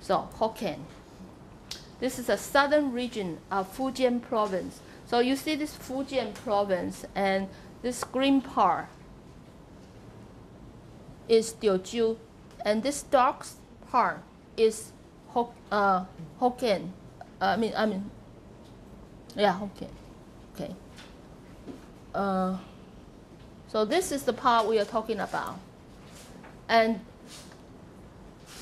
So Hokkien. This is a southern region of Fujian province. So you see this Fujian province, and this green part is Teochew, and this dark part is Hokkien. Hokkien. Okay. So this is the part we are talking about, and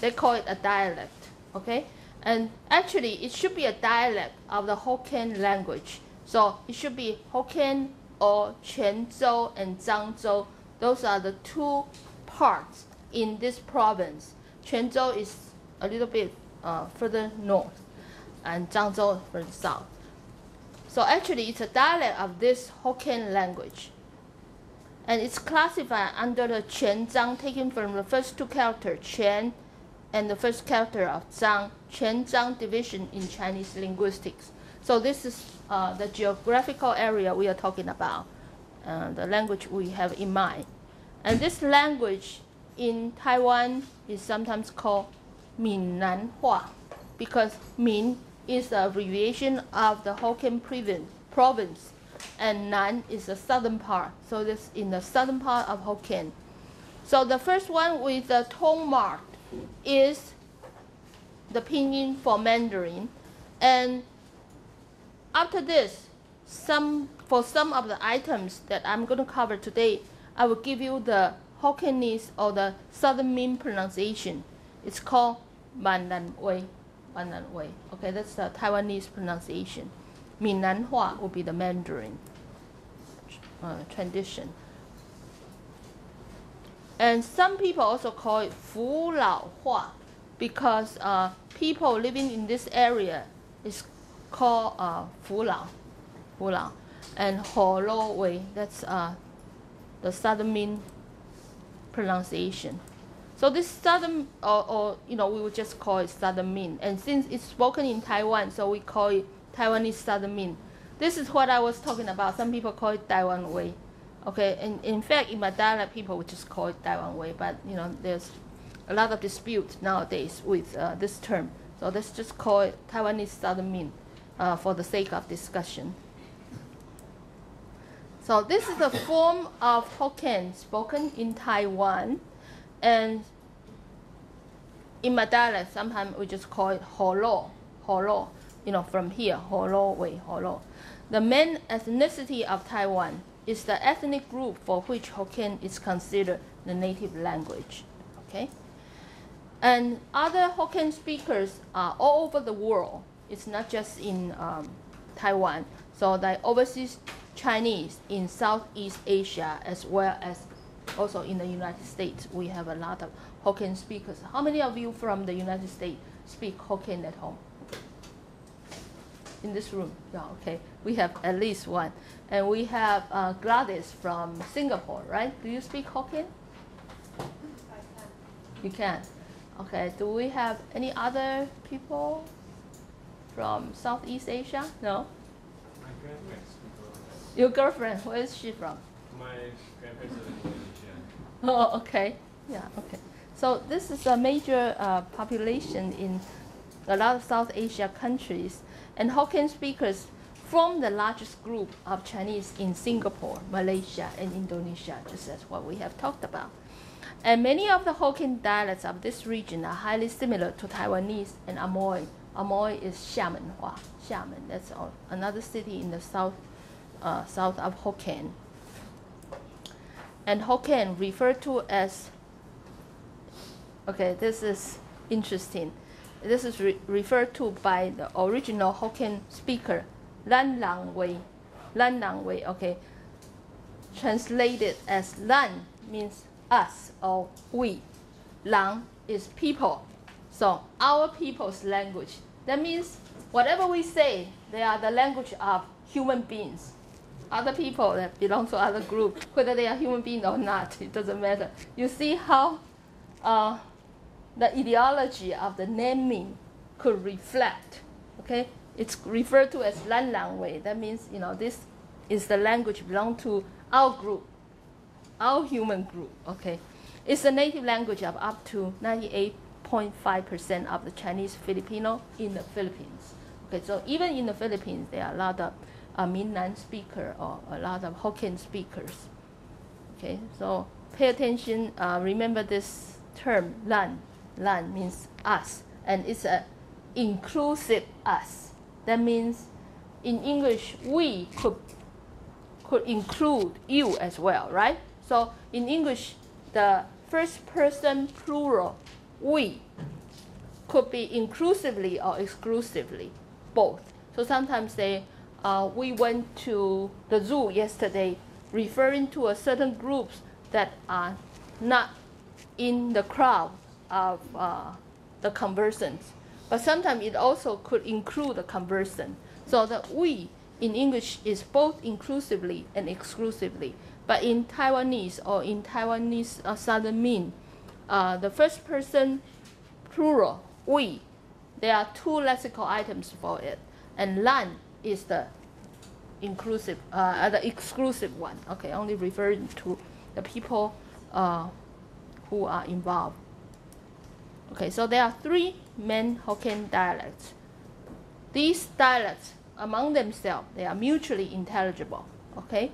they call it a dialect. Okay, and actually it should be a dialect of the Hokkien language. So it should be Hokkien or Quanzhou and Zhangzhou. Those are the two parts in this province. Quanzhou is a little bit further north, and Zhangzhou further south. So actually it's a dialect of this Hokkien language. And it's classified under the Quanzhang, taken from the first two characters, Quan and the first character of Zhang, Quanzhang division in Chinese linguistics. So this is the geographical area we are talking about, the language we have in mind. And this language in Taiwan is sometimes called Minnanhua, because Min is the abbreviation of the Hokkien province, and Nan is the southern part. So this in the southern part of Hokkien. So the first one with the tone mark is the pinyin for Mandarin, and after this, for some of the items that I'm going to cover today, I will give you the Hokkienese or the Southern Min pronunciation. It's called Mannan-wei. Mannan-wei. Okay, that's the Taiwanese pronunciation. Minnanhua will be the Mandarin tradition. And some people also call it Fu Lao Hua, because people living in this area is called Fu Lao. And Ho Lo Wei, that's the Southern Min pronunciation. So this Southern, we would just call it Southern Min. And since it's spoken in Taiwan, so we call it Taiwanese Southern Min. This is what I was talking about. Some people call it Taiwan Wei. Okay, and in fact, in my dialect, people would just call it Taiwan Wei. But there's a lot of dispute nowadays with this term. So let's just call it Taiwanese Southern Min for the sake of discussion. So this is a form of Hokkien spoken in Taiwan, and in my dialect, sometimes we just call it Holo, from here, Holo Wei, Holo. The main ethnicity of Taiwan is the ethnic group for which Hokkien is considered the native language. Okay, and other Hokkien speakers are all over the world. It's not just in Taiwan. So the overseas Chinese in Southeast Asia, as well as also in the United States, we have a lot of Hokkien speakers. How many of you from the United States speak Hokkien at home? In this room? Yeah, okay. We have at least one. And we have Gladys from Singapore, right? Do you speak Hokkien? I can. You can? Okay. Do we have any other people from Southeast Asia? No? My grandparents speak Hokkien. Your girlfriend, where is she from? My grandparents are in Indonesia. Oh, okay. Yeah, okay. So this is a major population in a lot of South Asia countries, and Hokkien speakers form the largest group of Chinese in Singapore, Malaysia, and Indonesia, just as what we have talked about. And many of the Hokkien dialects of this region are highly similar to Taiwanese and Amoy. Amoy is Xiamenhua. Xiamen, that's another city in the south of Hokkien. And Hokkien referred to as, okay, this is interesting. This is referred to by the original Hokkien speaker, Lan Lang Wei. Lan Lang Wei, okay. Translated as Lan means us or we. Lang is people. So our people's language. That means whatever we say, they are the language of human beings. Other people that belong to other group, whether they are human beings or not, it doesn't matter. You see how the ideology of the naming could reflect. Okay, it's referred to as Lan Lang Wei. That means this is the language belong to our group, our human group. Okay, it's a native language of up to 98% 0.5% of the Chinese Filipino in the Philippines. Okay, so even in the Philippines, there are a lot of Minnan speaker or a lot of Hokkien speakers. Okay, so pay attention. Remember this term, lan. Lan means us, and it's an inclusive us. That means in English, we could include you as well, right? So in English, the first person plural, we, could be inclusively or exclusively, both. So sometimes we went to the zoo yesterday, referring to a certain groups that are not in the crowd of the conversants. But sometimes it also could include the conversant. So the we in English is both inclusively and exclusively. But in Taiwanese or in Taiwanese Southern Min, the first person plural, we, there are two lexical items for it. And lan is the inclusive, the exclusive one. Okay, only referring to the people who are involved. Okay, so there are three main Hokkien dialects. These dialects, among themselves, they are mutually intelligible. Okay,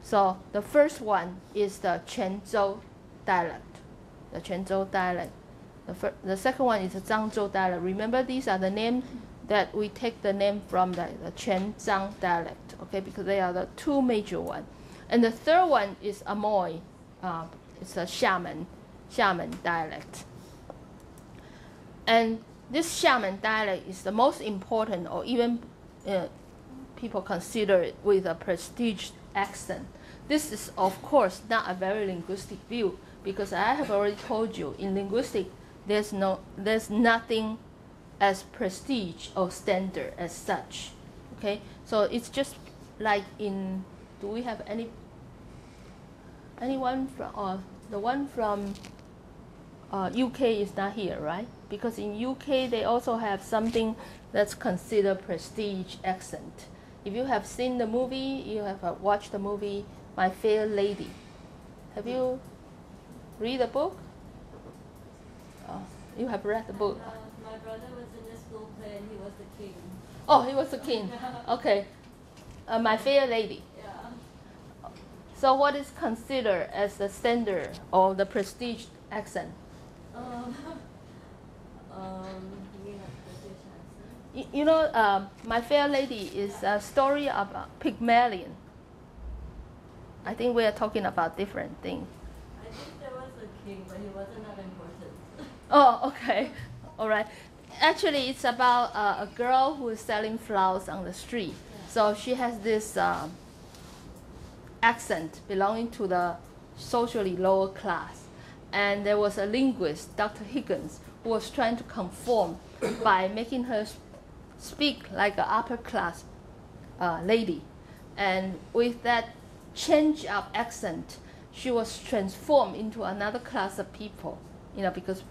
so the first one is the Quanzhou dialect. The Quanzhou dialect. The second one is the Zhangzhou dialect. Remember, these are the names that we take the name from the Quanzhang dialect. Okay, because they are the two major ones. And the third one is Amoy. It's a Xiamen dialect. And this Xiamen dialect is the most important, or even people consider it with a prestige accent. This is, of course, not a very linguistic view, because I have already told you, in linguistics, there's nothing as prestige or standard as such. Okay, so it's just like in, do we have anyone from, or the one from UK is not here, right? Because in UK they also have something that's considered prestige accent. If you have seen the movie, you have watched the movie My Fair Lady. Have you read the book? Oh, you have read the book. My brother was in the school play and he was the king. Oh, he was the king. Okay. My Fair Lady. Yeah. So what is considered as the standard or the prestige accent? You mean a British accent? You know, My Fair Lady is a story about Pygmalion. I think we are talking about different things. I think there was a king, but he wasn't that important. Oh, okay. All right. Actually, it's about a girl who is selling flowers on the street. Yeah. So she has this accent belonging to the socially lower class. And there was a linguist, Dr. Higgins, who was trying to conform by making her speak like an upper class lady. And with that change of accent, she was transformed into another class of people. You know, because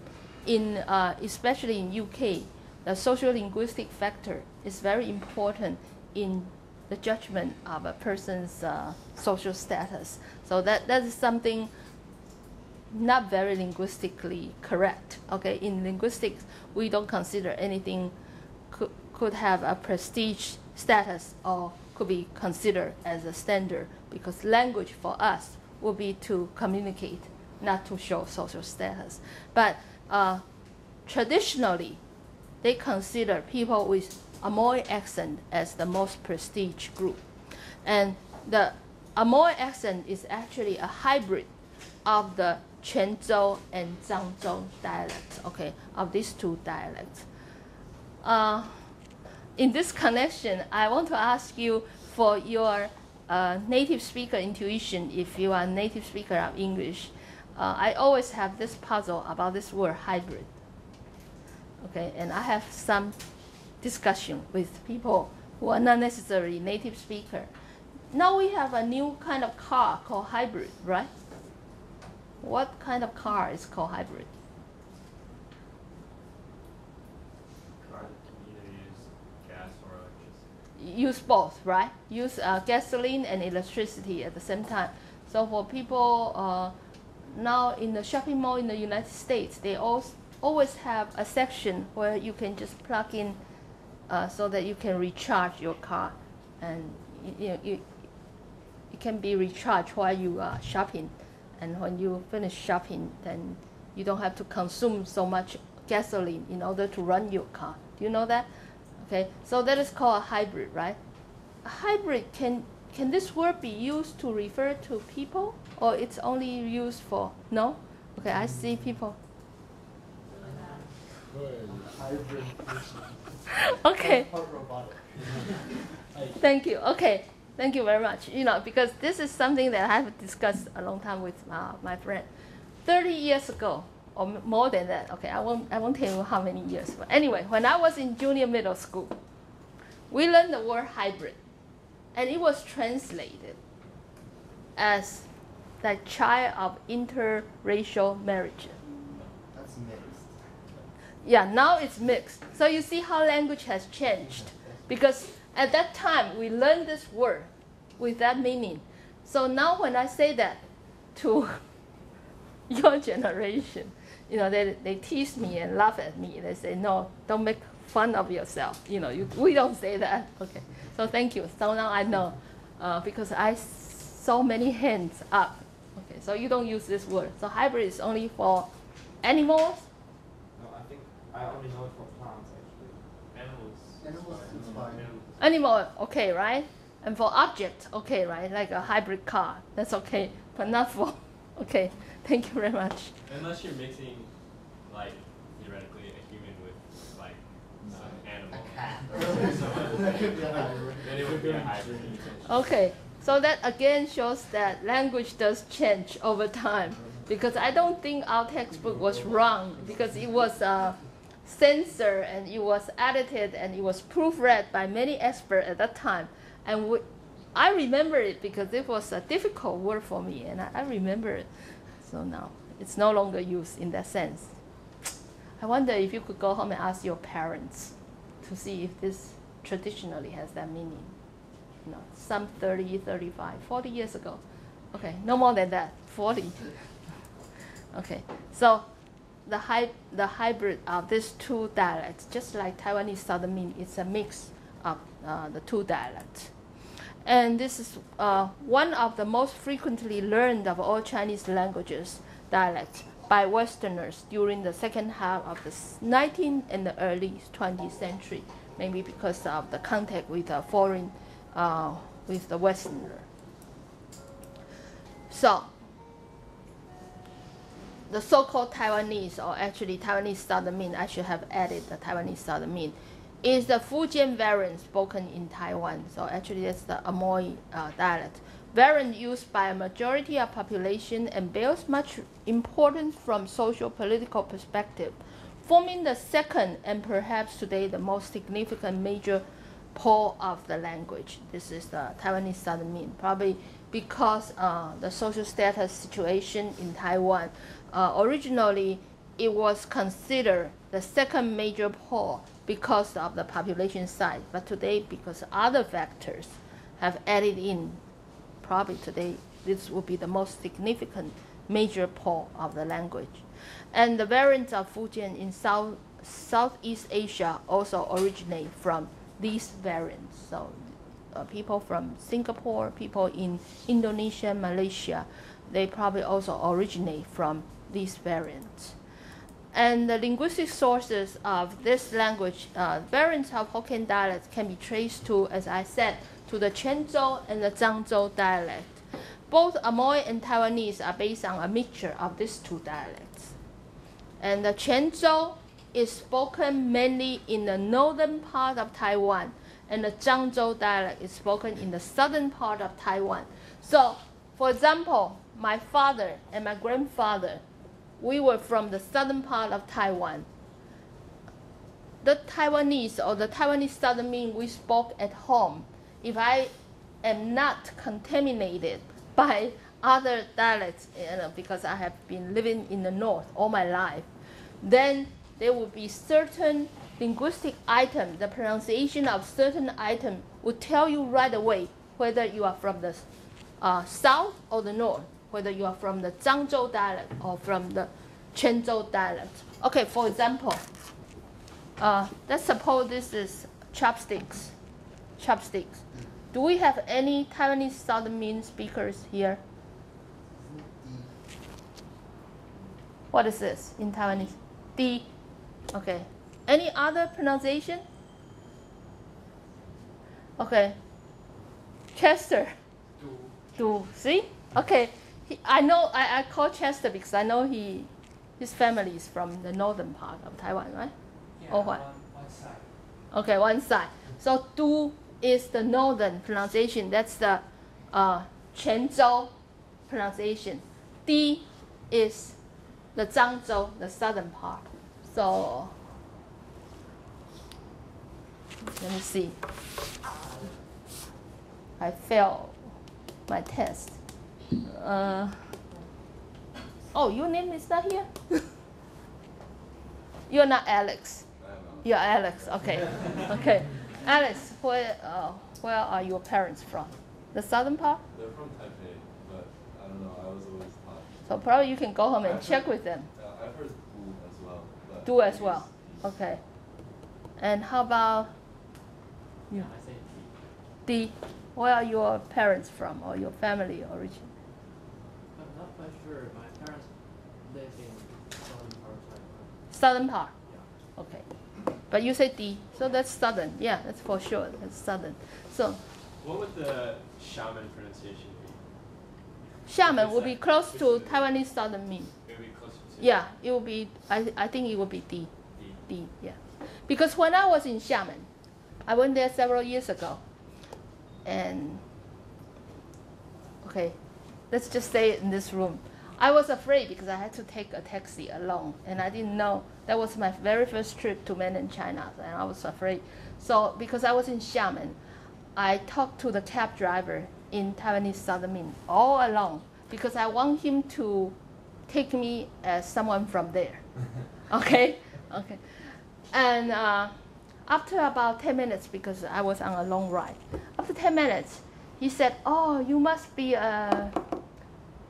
in especially in UK, the social linguistic factor is very important in the judgment of a person's social status. So that is something not very linguistically correct. Okay, in linguistics, we don't consider anything could have a prestige status or could be considered as a standard, because language for us will be to communicate, not to show social status. But traditionally, they consider people with Amoy accent as the most prestige group. And the Amoy accent is actually a hybrid of the Quanzhou and Zhangzhou dialects, okay, of these two dialects. In this connection, I want to ask you for your native speaker intuition, if you are a native speaker of English. I always have this puzzle about this word hybrid. Okay, and I have some discussion with people who are not necessarily native speaker. Now we have a new kind of car called hybrid, right? What kind of car is called hybrid? Car that can either use gas or electricity. Use both, right? Use gasoline and electricity at the same time. So for people now in the shopping mall in the United States, they always have a section where you can just plug in so that you can recharge your car, and it can be recharged while you are shopping, and when you finish shopping, then you don't have to consume so much gasoline in order to run your car. Do you know that? Okay, so that is called a hybrid, right? A hybrid, can this word be used to refer to people, or it's only used for, no? Okay, I see people. Hybrid. Okay. Part robotic. Thank you. Okay, thank you very much. Because this is something that I have discussed a long time with my friend. 30 years ago, or more than that. Okay, I won't tell you how many years. But anyway, when I was in junior middle school, we learned the word hybrid, and it was translated as the child of interracial marriage. That's mixed. Yeah, now it's mixed. So you see how language has changed. Because at that time, we learned this word with that meaning. So now when I say that to your generation, they tease me and laugh at me. They say, no, don't make fun of yourself. We don't say that. Okay, so thank you. So now I know, because I saw many hands up. Okay, so you don't use this word. So hybrid is only for animals. No, I think I only know it for plants actually. Animals is fine. Animal, okay, right? And for object, okay, right? Like a hybrid car, that's okay. But not for, okay. Thank you very much. Unless you're mixing, like, theoretically, a human with, like, an animal. A cat. That could be a hybrid. Then it would be a hybrid. Okay, so that again shows that language does change over time. Because I don't think our textbook was wrong, because it was censored and it was edited and it was proofread by many experts at that time. And I remember it because it was a difficult word for me, and I remember it. So now it's no longer used in that sense. I wonder if you could go home and ask your parents to see if this traditionally has that meaning. Some 30, 35, 40 years ago. Okay, no more than that, 40. Okay, so the hybrid of these two dialects, just like Taiwanese Southern Min, it's a mix of the two dialects. And this is one of the most frequently learned of all Chinese languages dialects by Westerners during the second half of the 19th and the early 20th century, maybe because of the contact with the foreign, with the Westerner. So, the so-called Taiwanese, or actually Taiwanese Southern Min, I should have added the Taiwanese Southern Min, is the Fujian variant spoken in Taiwan. So actually that's the Amoy dialect. Variant used by a majority of population and bears much importance from social-political perspective, forming the second and perhaps today the most significant major pole of the language. This is the Taiwanese Southern Min, probably because the social status situation in Taiwan. Originally, it was considered the second major pole because of the population size, but today, because other factors have added in, probably today this will be the most significant major pole of the language. And the variants of Fujian in Southeast Asia also originate from these variants. So people from Singapore, people in Indonesia, Malaysia, they probably also originate from these variants. And the linguistic sources of this language, variants of Hokkien dialects can be traced to, as I said, to the Quanzhou and the Zhangzhou dialect. Both Amoy and Taiwanese are based on a mixture of these two dialects. And the Quanzhou is spoken mainly in the northern part of Taiwan, and the Zhangzhou dialect is spoken in the southern part of Taiwan. So, for example, my father and my grandfather, we were from the southern part of Taiwan. The Taiwanese, or the Taiwanese Southern Min we spoke at home, if I am not contaminated by other dialects, because I have been living in the north all my life, then there will be certain linguistic items, the pronunciation of certain items would tell you right away whether you are from the south or the north. whether you are from the Zhangzhou dialect or from the Quanzhou dialect. Okay, for example, let's suppose this is chopsticks. Chopsticks. Do we have any Taiwanese Southern Min speakers here? What is this in Taiwanese? D. Okay. Any other pronunciation? Okay. Chester. Do. See? Okay. I know. I call Chester because I know his family is from the northern part of Taiwan, right? Yeah, or what? One side. Okay, one side. So do is the northern pronunciation. That's the Quanzhou pronunciation. Di is the Zhangzhou, the southern part. So let me see. I failed my test. Oh, your name is not here? You're not Alex. You're Alex. Okay. Okay. Alex, where are your parents from? The southern part? They're from Taipei, but I don't know. I was always taught. So probably you can go home and check with them. I've heard do as well. But Do as well. Okay. And how about Yeah, I say D? Where are your parents from or your family origin? I'm not quite sure. My parents live in southern part of Taiwan. Southern part. Yeah. Okay. But you say D, so that's southern. Yeah, that's for sure. That's southern. So what would the shaman pronunciation be? Xiamen will be close to Taiwanese Southern Min. It would be closer to. Yeah, it will be. I think it will be D. D. D. Yeah, because when I was in Xiamen, I went there several years ago, and okay, let's just stay in this room. I was afraid because I had to take a taxi alone, and I didn't know that was my very first trip to mainland China, and I was afraid. So because I was in Xiamen, I talked to the cab driver in Taiwanese Southern Min all along because I want him to take me as someone from there. Okay, okay. And after about 10 minutes, because I was on a long ride, after 10 minutes, he said, "Oh, you must be a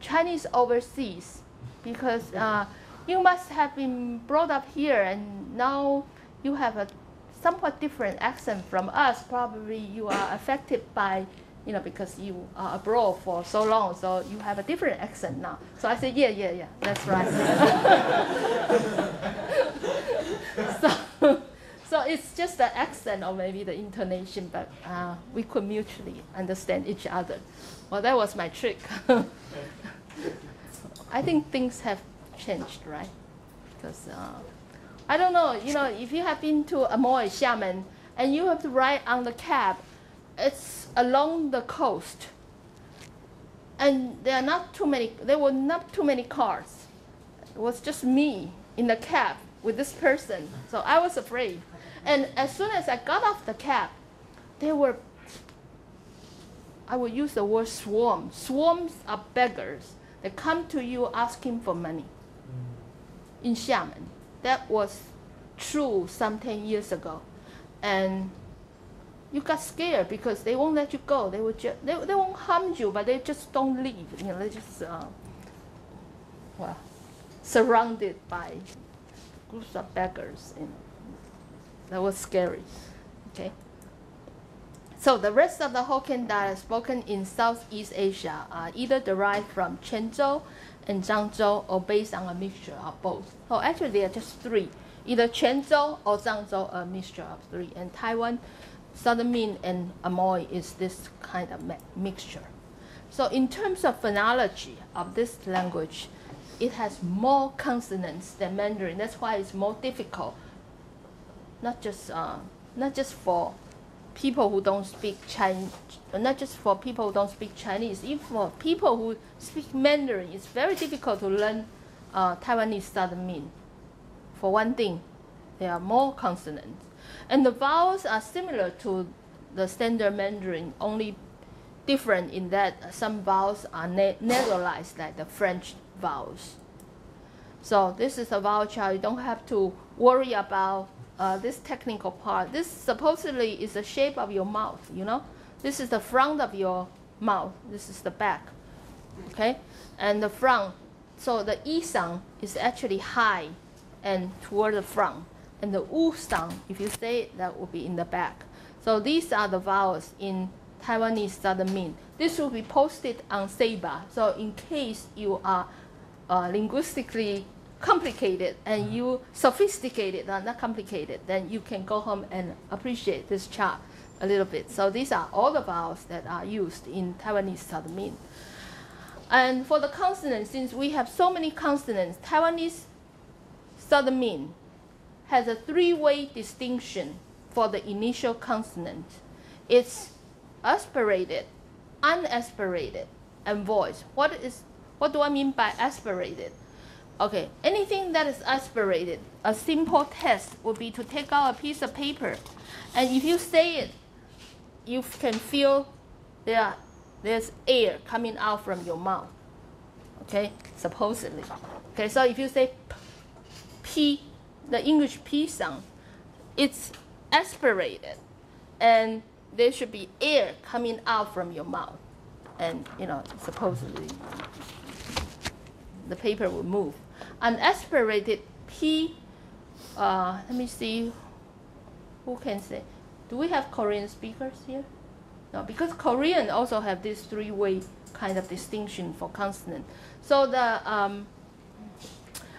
Chinese overseas because you must have been brought up here and now you have a somewhat different accent from us. Probably you are affected by, because you are abroad for so long, so you have a different accent now." So I said, yeah, that's right. So it's just the accent or maybe the intonation, but we could mutually understand each other. Well, that was my trick. I think things have changed, right? Because I don't know, if you have been to Amoy, Xiamen, and you have to ride on the cab, it's along the coast, and there were not too many cars. It was just me in the cab with this person, so I was afraid. And as soon as I got off the cab, I would use the word swarm. Swarms are beggars. They come to you asking for money. In Xiamen, that was true some 10 years ago, and you got scared because they won't let you go. They would they won't harm you, but they just don't leave. They just surrounded by groups of beggars. That was scary. Okay. So the rest of the Hokkien dialects spoken in Southeast Asia are either derived from Quanzhou and Zhangzhou or based on a mixture of both. So actually there are just three, either Quanzhou or Zhangzhou, a mixture of three. And Taiwan, Southern Min and Amoy is this kind of mixture. So in terms of phonology of this language, it has more consonants than Mandarin. That's why it's more difficult, not just for people who don't speak Chinese, not just for people who don't speak Chinese, even for people who speak Mandarin, it's very difficult to learn Taiwanese Southern Min. For one thing, there are more consonants. And the vowels are similar to the standard Mandarin, only different in that some vowels are nasalized like the French vowels. So this is a vowel chart. You don't have to worry about this technical part. This supposedly is the shape of your mouth, This is the front of your mouth. This is the back. okay? And the front, so the E sound is actually high and toward the front. And the U sound, if you say it, that will be in the back. So these are the vowels in Taiwanese Southern Min. This will be posted on Seiba. So in case you are linguistically complicated and you sophisticated, not complicated, then you can go home and appreciate this chart a little bit. So these are all the vowels that are used in Taiwanese Southern Min. And for the consonants, since we have so many consonants, Taiwanese Southern Min has a three-way distinction for the initial consonant. It's aspirated, unaspirated, and voiced. What do I mean by aspirated? Okay, anything that is aspirated, a simple test would be to take out a piece of paper, and if you say it, you can feel there's air coming out from your mouth. Okay, supposedly. Okay, so if you say P, the English P sound, it's aspirated, and there should be air coming out from your mouth, and supposedly the paper will move. Unaspirated P, let me see, who can say? Do we have Korean speakers here? No, because Korean also have this three-way kind of distinction for consonant. So an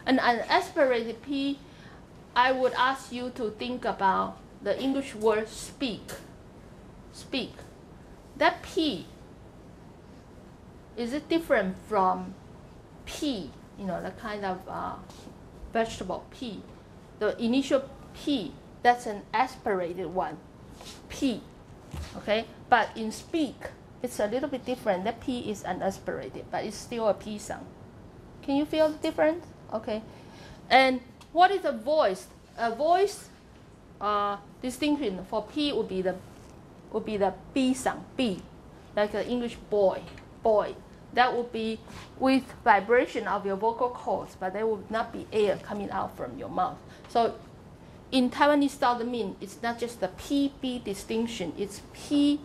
unaspirated P, I would ask you to think about the English word speak. Speak. That P, is it different from P, the kind of vegetable P? The initial P, that's an aspirated one, P, okay? But in speak, it's a little bit different. That P is unaspirated, but it's still a P sound. Can you feel the difference? Okay. And what is a voice? A voice distinction for P would be the B sound, B, like the English boy, boy. That would be with vibration of your vocal cords, but there would not be air coming out from your mouth. So in Taiwanese Southern Min, it's not just the P-B distinction, it's P,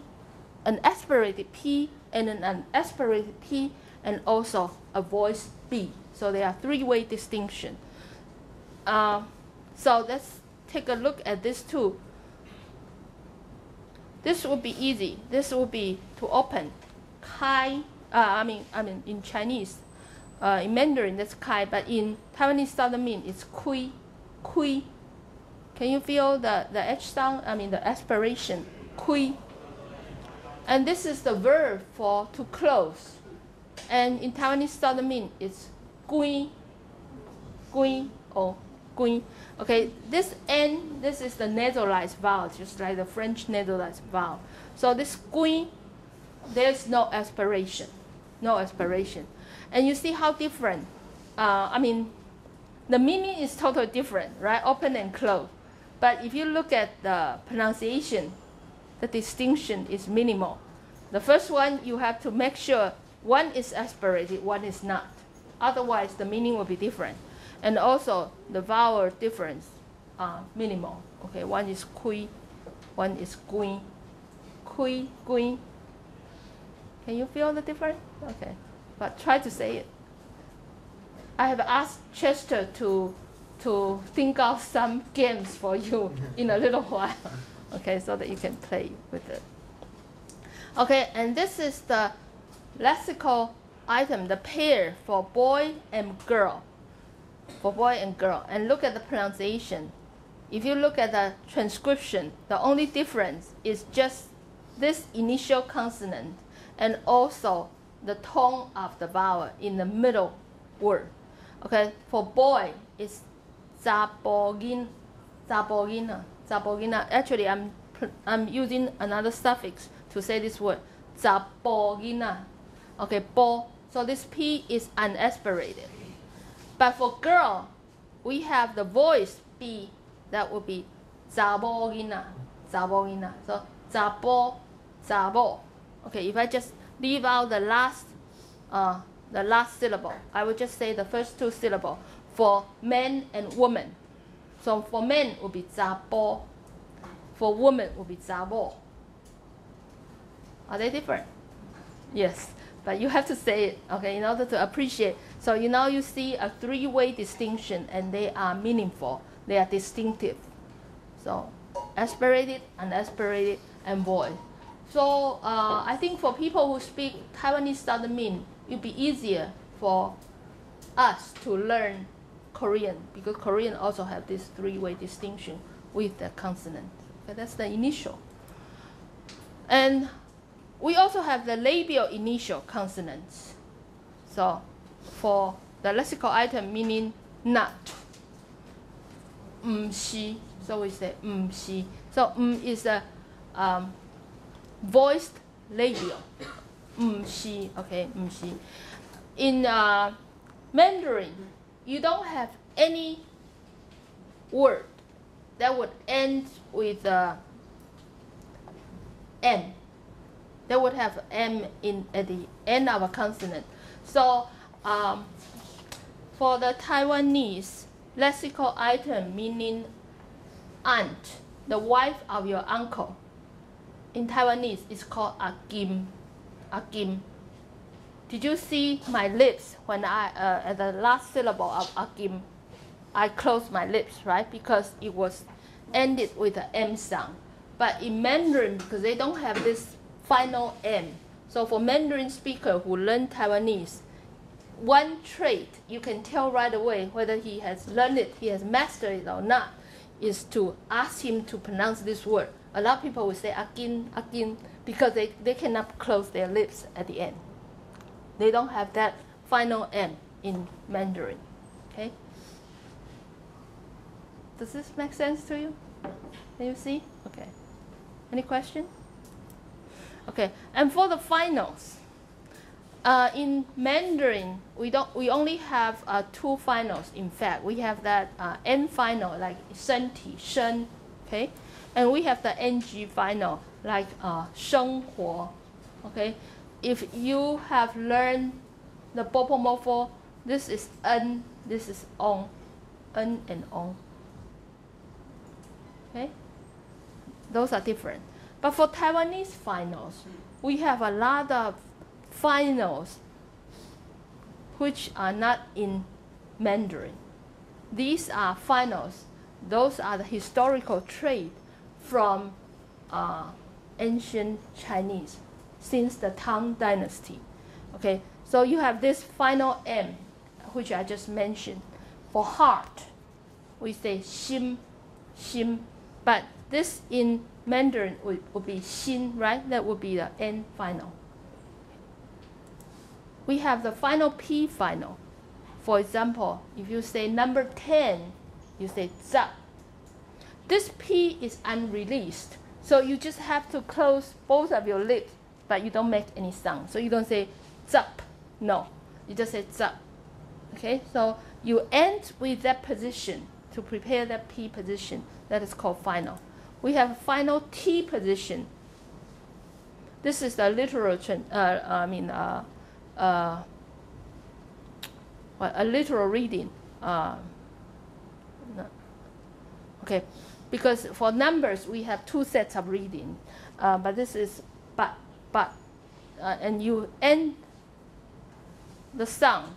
an aspirated P, and an unaspirated P, and also a voice B. So there are three-way distinction. So let's take a look at this too. This would be easy. This would be to open. Kai, I mean in Chinese, in Mandarin that's kai, but in Taiwanese Southern Min it's kui, kui. Can you feel the H sound? I mean the aspiration, kui. And this is the verb for to close. And in Taiwanese Southern Min it's gui, gui, or gui. Okay, this N, this is the nasalized vowel, just like the French nasalized vowel. So this gui, there's no aspiration, no aspiration. And you see how different, I mean, the meaning is totally different, right? Open and close. But if you look at the pronunciation, the distinction is minimal. The first one, you have to make sure one is aspirated, one is not. Otherwise, the meaning will be different. And also, the vowel difference are minimal. Okay, one is kui, one is gui. Kui, gui. Can you feel the difference? Okay, but try to say it. I have asked Chester to think of some games for you in a little while. Okay, so that you can play with it. Okay, and this is the lexical item, the pair for boy and girl. For boy and girl. And look at the pronunciation. If you look at the transcription, the only difference is just this initial consonant and also the tone of the vowel in the middle word. Okay, for boy, it's zabogin, zabogina, zabogina. Actually, I'm using another suffix to say this word, zabogina. Okay, bo. So this P is unaspirated. But for girl, we have the voice B, that would be zabogina, zabogina. So zabo, zabo. Okay, if I just leave out the last syllable, I would just say the first two syllables for man and woman. So for men would be zabo, for women would be zabo. Are they different? Yes. but you have to say it, okay, in order to appreciate. So now you see a three-way distinction, and they are meaningful. They are distinctive. So aspirated, unaspirated, and voiced. So I think for people who speak Taiwanese Southern Min, it would be easier for us to learn Korean, because Korean also have this three-way distinction with the consonant. Okay, that's the initial. And we also have the labial initial consonants. So for the lexical item meaning not, shi, so we say shi. So is a voiced labial, shi, okay, shi. In Mandarin, you don't have any word that would end with M. They would have M at the end of a consonant. So for the Taiwanese, lexical item meaning aunt, the wife of your uncle, in Taiwanese is called akim. Akim. Did you see my lips when I, at the last syllable of akim, I closed my lips, right? Because it was ended with an M sound. But in Mandarin, because they don't have this final M, so for Mandarin speaker who learn Taiwanese, one trait you can tell right away whether he has learned it, he has mastered it or not, is to ask him to pronounce this word. A lot of people will say akin, akin, because they cannot close their lips at the end. They don't have that final M in Mandarin. Okay? Does this make sense to you? Can you see? Okay. Any question? Okay. And for the finals, in Mandarin, we only have two finals. In fact, we have that N final like 身体, shen, okay, and we have the NG final like 生活, okay. If you have learned the bopomorpho, this is N, this is on, N and on. Okay? Those are different. But for Taiwanese finals, we have a lot of finals which are not in Mandarin. These are finals. Those are the historical trait from ancient Chinese since the Tang Dynasty. Okay, so you have this final M, which I just mentioned. For heart, we say xim, xim, but this in Mandarin would be xin, right? That would be the N final. We have the final P final. For example, if you say number 10, you say za. This P is unreleased, so you just have to close both of your lips, but you don't make any sound. So you don't say zup, no, you just say zup. Okay, so you end with that position to prepare that P position. That is called final. We have final T position. This is the literal, a literal reading. No. Okay, because for numbers we have two sets of reading, but this is but, and you end the sound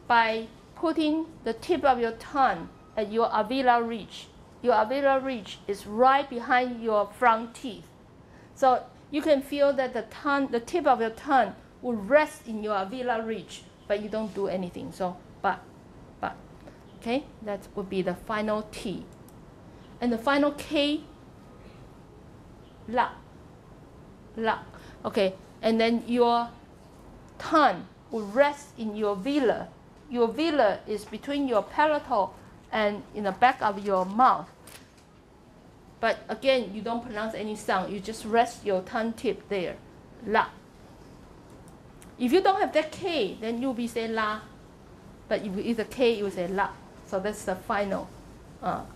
by putting the tip of your tongue at your alveolar ridge. Your alveolar ridge is right behind your front teeth. So you can feel that the tip of your tongue will rest in your alveolar ridge, but you don't do anything. So, but. Okay, that would be the final T. And the final K, la. Okay, and then your tongue will rest in your velar. Your velar is between your palatal and in the back of your mouth. But again, you don't pronounce any sound. You just rest your tongue tip there, la. If you don't have that K, then you'll be saying la. But if it's a K, you will say la. So that's the final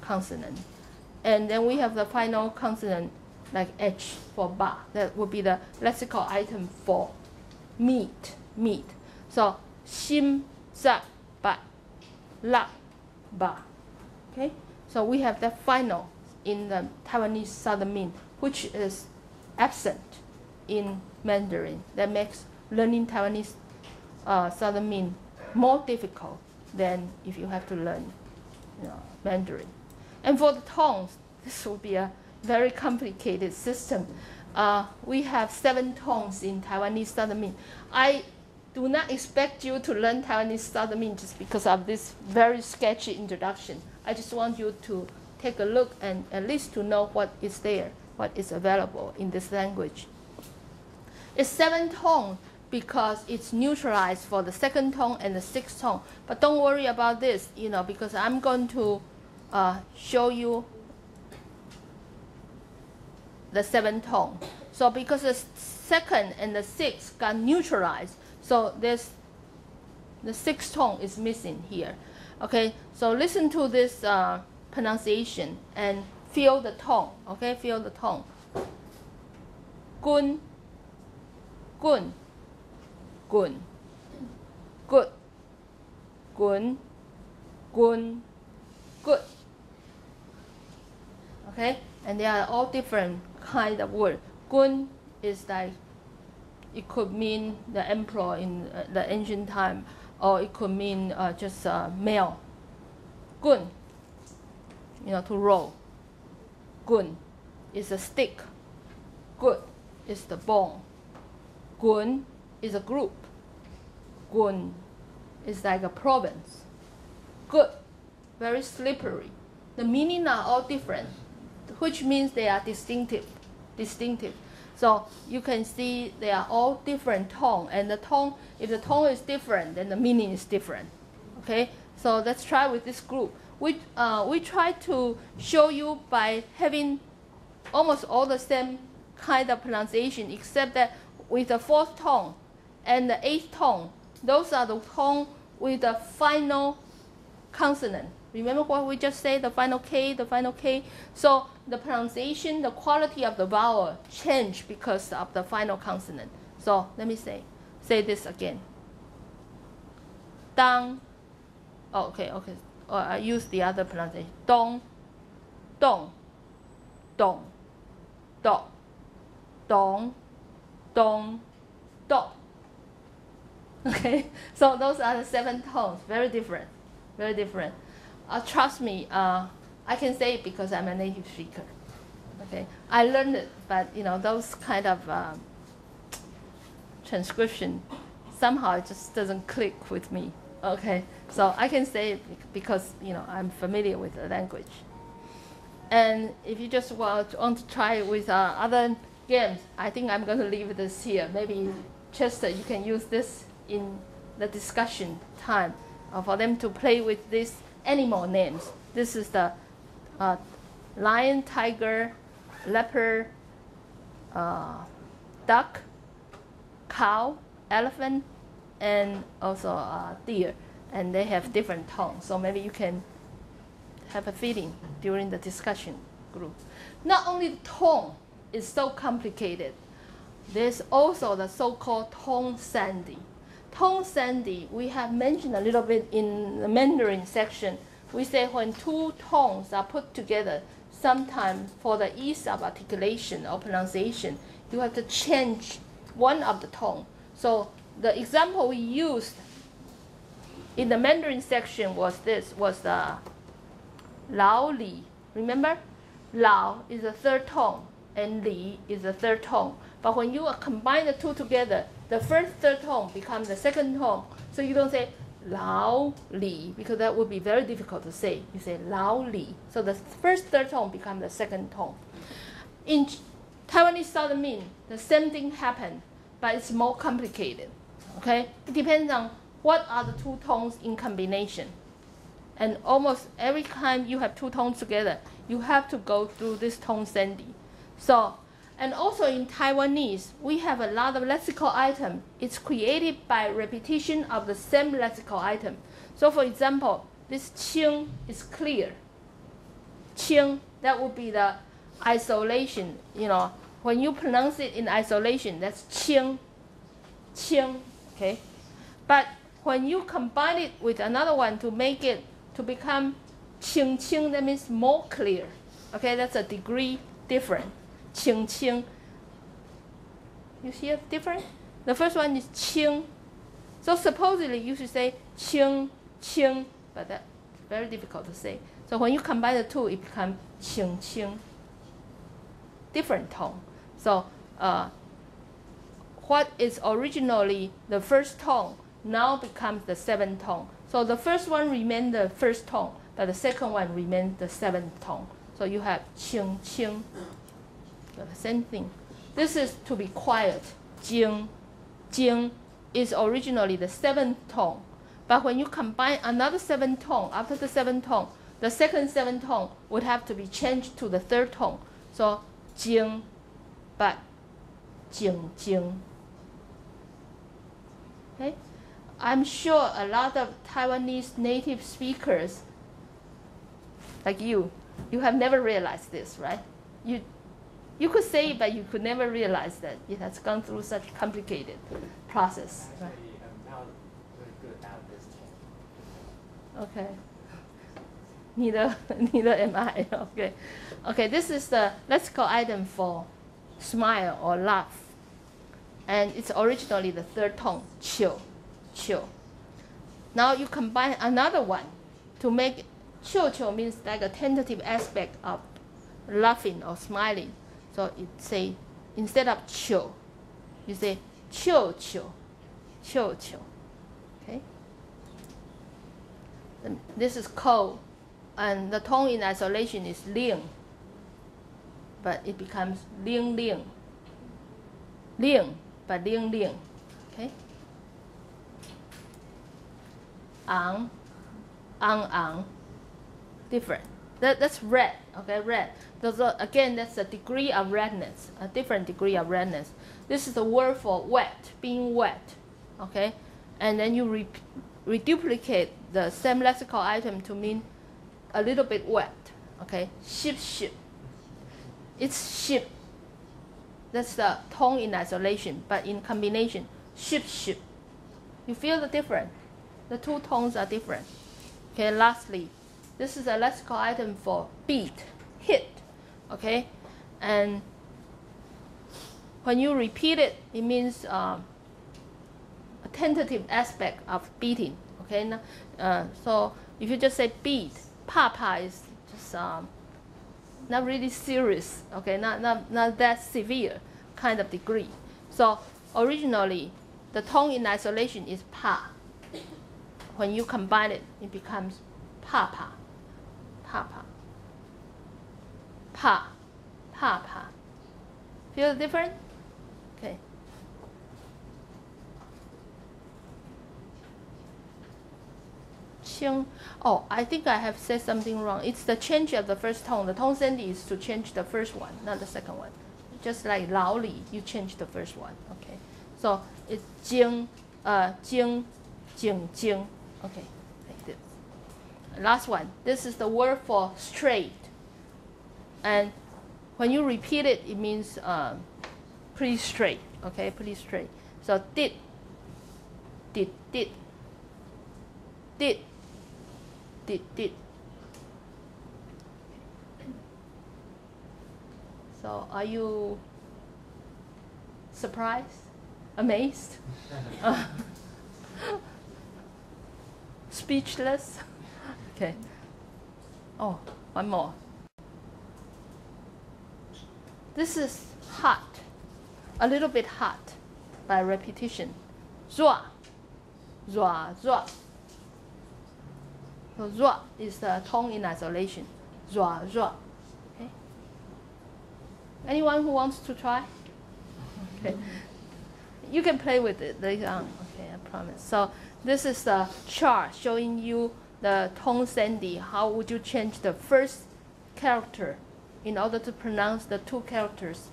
consonant. And then we have the final consonant like H for ba. That would be the lexical item for meat. So shim, za, ba, la, ba. Okay? So we have that final in the Taiwanese Southern Min, which is absent in Mandarin. That makes learning Taiwanese Southern Min more difficult than if you have to learn Mandarin. And for the tones, this will be a very complicated system. We have 7 tones in Taiwanese Southern Min. I do not expect you to learn Taiwanese Southern Min just because of this very sketchy introduction. I just want you to take a look and at least to know what is there, what is available in this language. It's 7 tones because it's neutralized for the 2nd tone and the 6th tone. But don't worry about this, because I'm going to show you the 7th tone. So because the 2nd and the 6th got neutralized, so the 6th tone is missing here. Okay, so listen to this pronunciation and feel the tone. Okay, feel the tone. Gun, gun, gun, good, gun, gun, good. Okay, and they are all different kind of word. Gun is like, it could mean the emperor in the ancient time, or it could mean just male. Gun, to roll. Gun is a stick. Good is the bone. Gun is a group. Gun is like a province. Good, very slippery. The meaning are all different, which means they are distinctive. So you can see they are all different tone, and the tone, if the tone is different, then the meaning is different. Okay, so let's try with this group. We try to show you by having almost all the same kind of pronunciation, except that with the 4th tone and the 8th tone, those are the tone with the final consonant. Remember what we just said, the final K, the final K? So the pronunciation, the quality of the vowel change because of the final consonant. So let me say this again. Dang. Oh, okay. I use the other pronunciation. Dong, dong, dong, dong, dong, dong, dong. Okay, so those are the 7 tones. Very different. Very different. Trust me, I can say it because I'm a native speaker. Okay, I learned it, but those kind of transcription somehow it just doesn't click with me. Okay, so I can say it because I'm familiar with the language. And if you just want to try it with other games, I think I'm going to leave this here. Maybe Chester, you can use this in the discussion time for them to play with these animal names. This is the lion, tiger, leopard, duck, cow, elephant, and also deer. And they have different tones. So maybe you can have a feeling during the discussion group. Not only the tone is so complicated, there's also the so-called tone sandy. Tone sandy, we have mentioned a little bit in the Mandarin section. We say when 2 tones are put together, sometimes for the ease of articulation or pronunciation, you have to change one of the tone. So the example we used in the Mandarin section was the Lao Li. Remember? Lao is the 3rd tone and Li is the 3rd tone. But when you combine the 2 together, the first 3rd tone becomes the 2nd tone. So you don't say Lao Li because that would be very difficult to say. You say Lao Li. So the first 3rd tone becomes the 2nd tone. In Taiwanese Southern Min, the same thing happened, but it's more complicated. Okay? It depends on what are the 2 tones in combination. And almost every time you have 2 tones together, you have to go through this tone sandy. So, and also in Taiwanese, we have a lot of lexical items. It's created by repetition of the same lexical item. So for example, this qing is clear. Qing, that would be the isolation. When you pronounce it in isolation, that's qing. Qing, okay? But when you combine it with another one to make it to become qing qing, that means more clear. Okay, that's a degree different. Qing qing. You see a difference? The first one is qing. So supposedly you should say qing, qing, but that's very difficult to say. So when you combine the two, it becomes qing, qing. Different tone. So what is originally the first tone now becomes the seventh tone. So the first one remains the first tone, but the second one remains the seventh tone. So you have qing, qing. So the same thing. This is to be quiet. Jing, jing is originally the seventh tone. But when you combine another seventh tone, after the seventh tone, the second seventh tone would have to be changed to the third tone. So jing, but jing, jing. Okay? I'm sure a lot of Taiwanese native speakers, like you have never realized this, right? You could say it, but you could never realize that it has gone through such complicated process. Right? Actually, I'm not very good at this tone. Okay. Neither am I. Okay. Okay, this is the lexical item for smile or laugh. And it's originally the third tone, chill, chill. Now you combine another one to make chill, chill means like a tentative aspect of laughing or smiling. So it say, instead of chill, you say chill, chill, chill, chill. Okay? And this is cold. And the tone in isolation is ling. But it becomes ling, ling. Ling, but ling, ling. Okay? Ang, ang. Different. That's red, okay, red. Those are, again, that's a degree of redness, a different degree of redness. This is the word for wet, being wet, okay? And then you reduplicate the same lexical item to mean a little bit wet, okay? Ship, ship. It's ship. That's the tone in isolation, but in combination, ship, ship. You feel the difference? The two tones are different. Okay, lastly, this is a lexical item for beat, hit, okay? And when you repeat it, it means a tentative aspect of beating, okay? So if you just say beat, pa is just not really serious, okay? Not that severe kind of degree. So originally, the tone in isolation is pa. When you combine it, it becomes pa. Feel the difference? Okay. Qing. Oh, I think I have said something wrong. It's the change of the first tone. The tone sandy is to change the first one, not the second one. Just like lao li, you change the first one. Okay. So it's jing, jing, jing, jing. Okay, like this. Last one. This is the word for straight. And when you repeat it, it means pretty straight. Okay, pretty straight. So did. So are you surprised? Amazed? Speechless? Okay. Oh, one more. This is hot, a little bit hot by repetition. Zua, zua, zua. So zua is the tone in isolation. Zua, zua. Okay. Anyone who wants to try? Okay. You can play with it later on. Okay, I promise. So this is the chart showing you the tone sandy. How would you change the first character in order to pronounce the two characters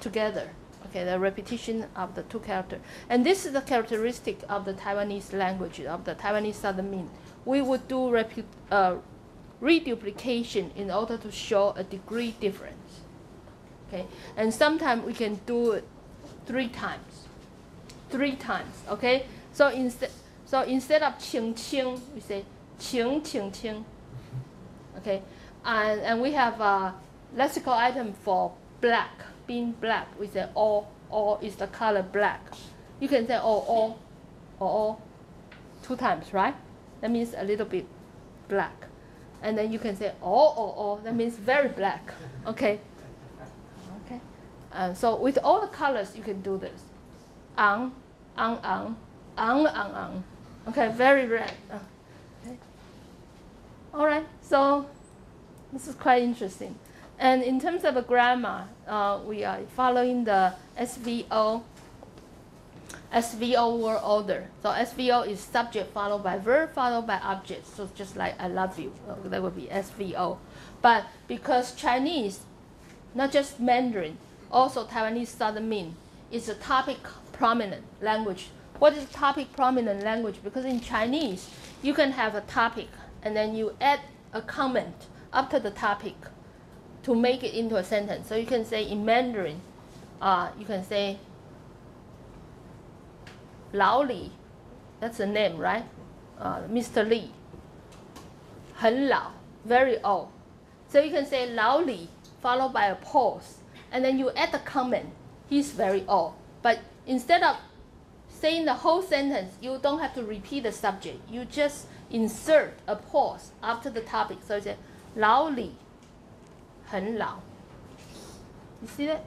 together? Okay, the repetition of the two characters. And this is the characteristic of the Taiwanese language, of the Taiwanese Southern Min. We would do reduplication in order to show a degree difference. Okay, and sometimes we can do it 3 times. 3 times, okay? So instead of qing qing, we say qing qing qing. Okay, and we have a lexical item for black. being black, we say all is the color black. You can say all 2 times, right? That means a little bit black. And then you can say all, that means very black. Okay? Okay. So with all the colors, you can do this. Ang. Okay, very red. Okay. All right, so this is quite interesting. And in terms of the grammar, we are following the SVO word order. So SVO is subject followed by verb followed by object. So just like I love you, that would be SVO. But because Chinese, not just Mandarin, also Taiwanese Southern Min, is a topic prominent language. What is topic prominent language? Because in Chinese, you can have a topic and then you add a comment after the topic to make it into a sentence. So you can say in Mandarin, you can say Lao Li, that's the name, right? Mr. Li, 很老, very old. So you can say Lao Li followed by a pause, and then you add the comment, he's very old. But instead of saying the whole sentence, you don't have to repeat the subject. You just insert a pause after the topic. So you say, 老李很老. You see that?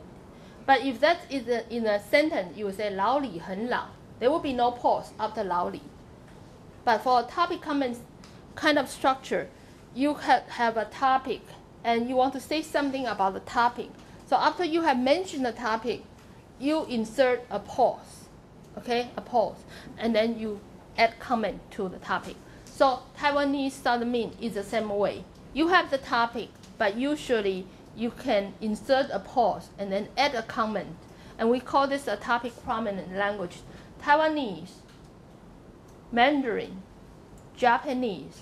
But if that is in a sentence, you will say 老李很老. There will be no pause after 老李. But for a topic comment kind of structure, you have a topic and you want to say something about the topic. So after you have mentioned the topic, you insert a pause, okay, a pause, and then you add comment to the topic. So Taiwanese Southern Min is the same way. You have the topic, but usually you can insert a pause and then add a comment. And we call this a topic prominent language. Taiwanese, Mandarin, Japanese,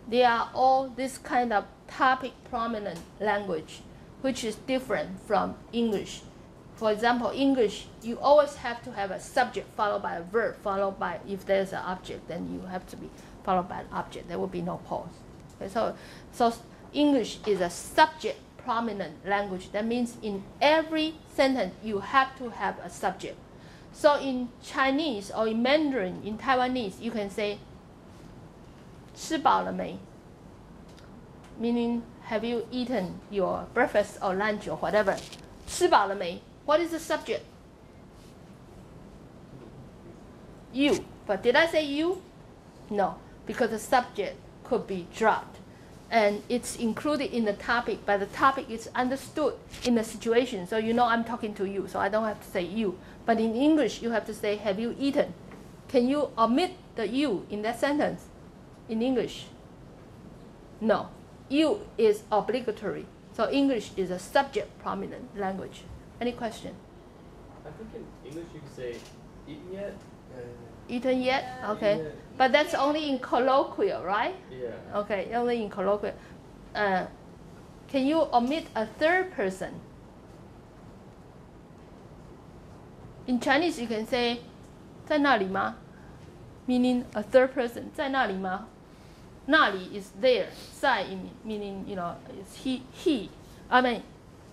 they are all this kind of topic prominent language, which is different from English. For example, English, you always have to have a subject followed by a verb, followed by, if there's an object, then you have to be followed by an object. There will be no pause. Okay, so English is a subject prominent language. That means in every sentence, you have to have a subject. So in Chinese or in Mandarin, in Taiwanese, you can say, 吃饱了没? Meaning, have you eaten your breakfast or lunch or whatever? 吃饱了没? What is the subject? You. But did I say you? No, because the subject could be dropped. And it's included in the topic, but the topic is understood in the situation. So you know I'm talking to you, so I don't have to say you. But in English, you have to say, have you eaten? Can you omit the you in that sentence? In English? No. You is obligatory. So English is a subject prominent language. Any question? I think in English you can say eaten yet? Eaten yet? Okay. Yeah. But that's only in colloquial, right? Yeah. Okay, only in colloquial. Can you omit a third person? In Chinese, you can say 在那里吗? Meaning a third person. 在那里吗? 那里 is there. 在 meaning, you know, it's he. I mean,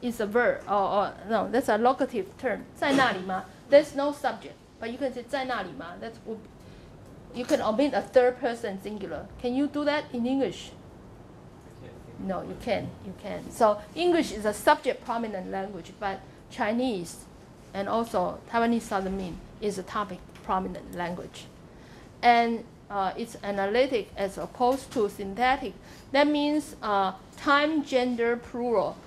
it's a verb. Or no, that's a locative term. 在那里吗? There's no subject. But you can say 在那里吗? You can omit a third person singular. Can you do that in English? No, you can. You can. So English is a subject prominent language, but Chinese and also Taiwanese Southern Min is a topic prominent language. And it's analytic as opposed to synthetic. That means time, gender, plural.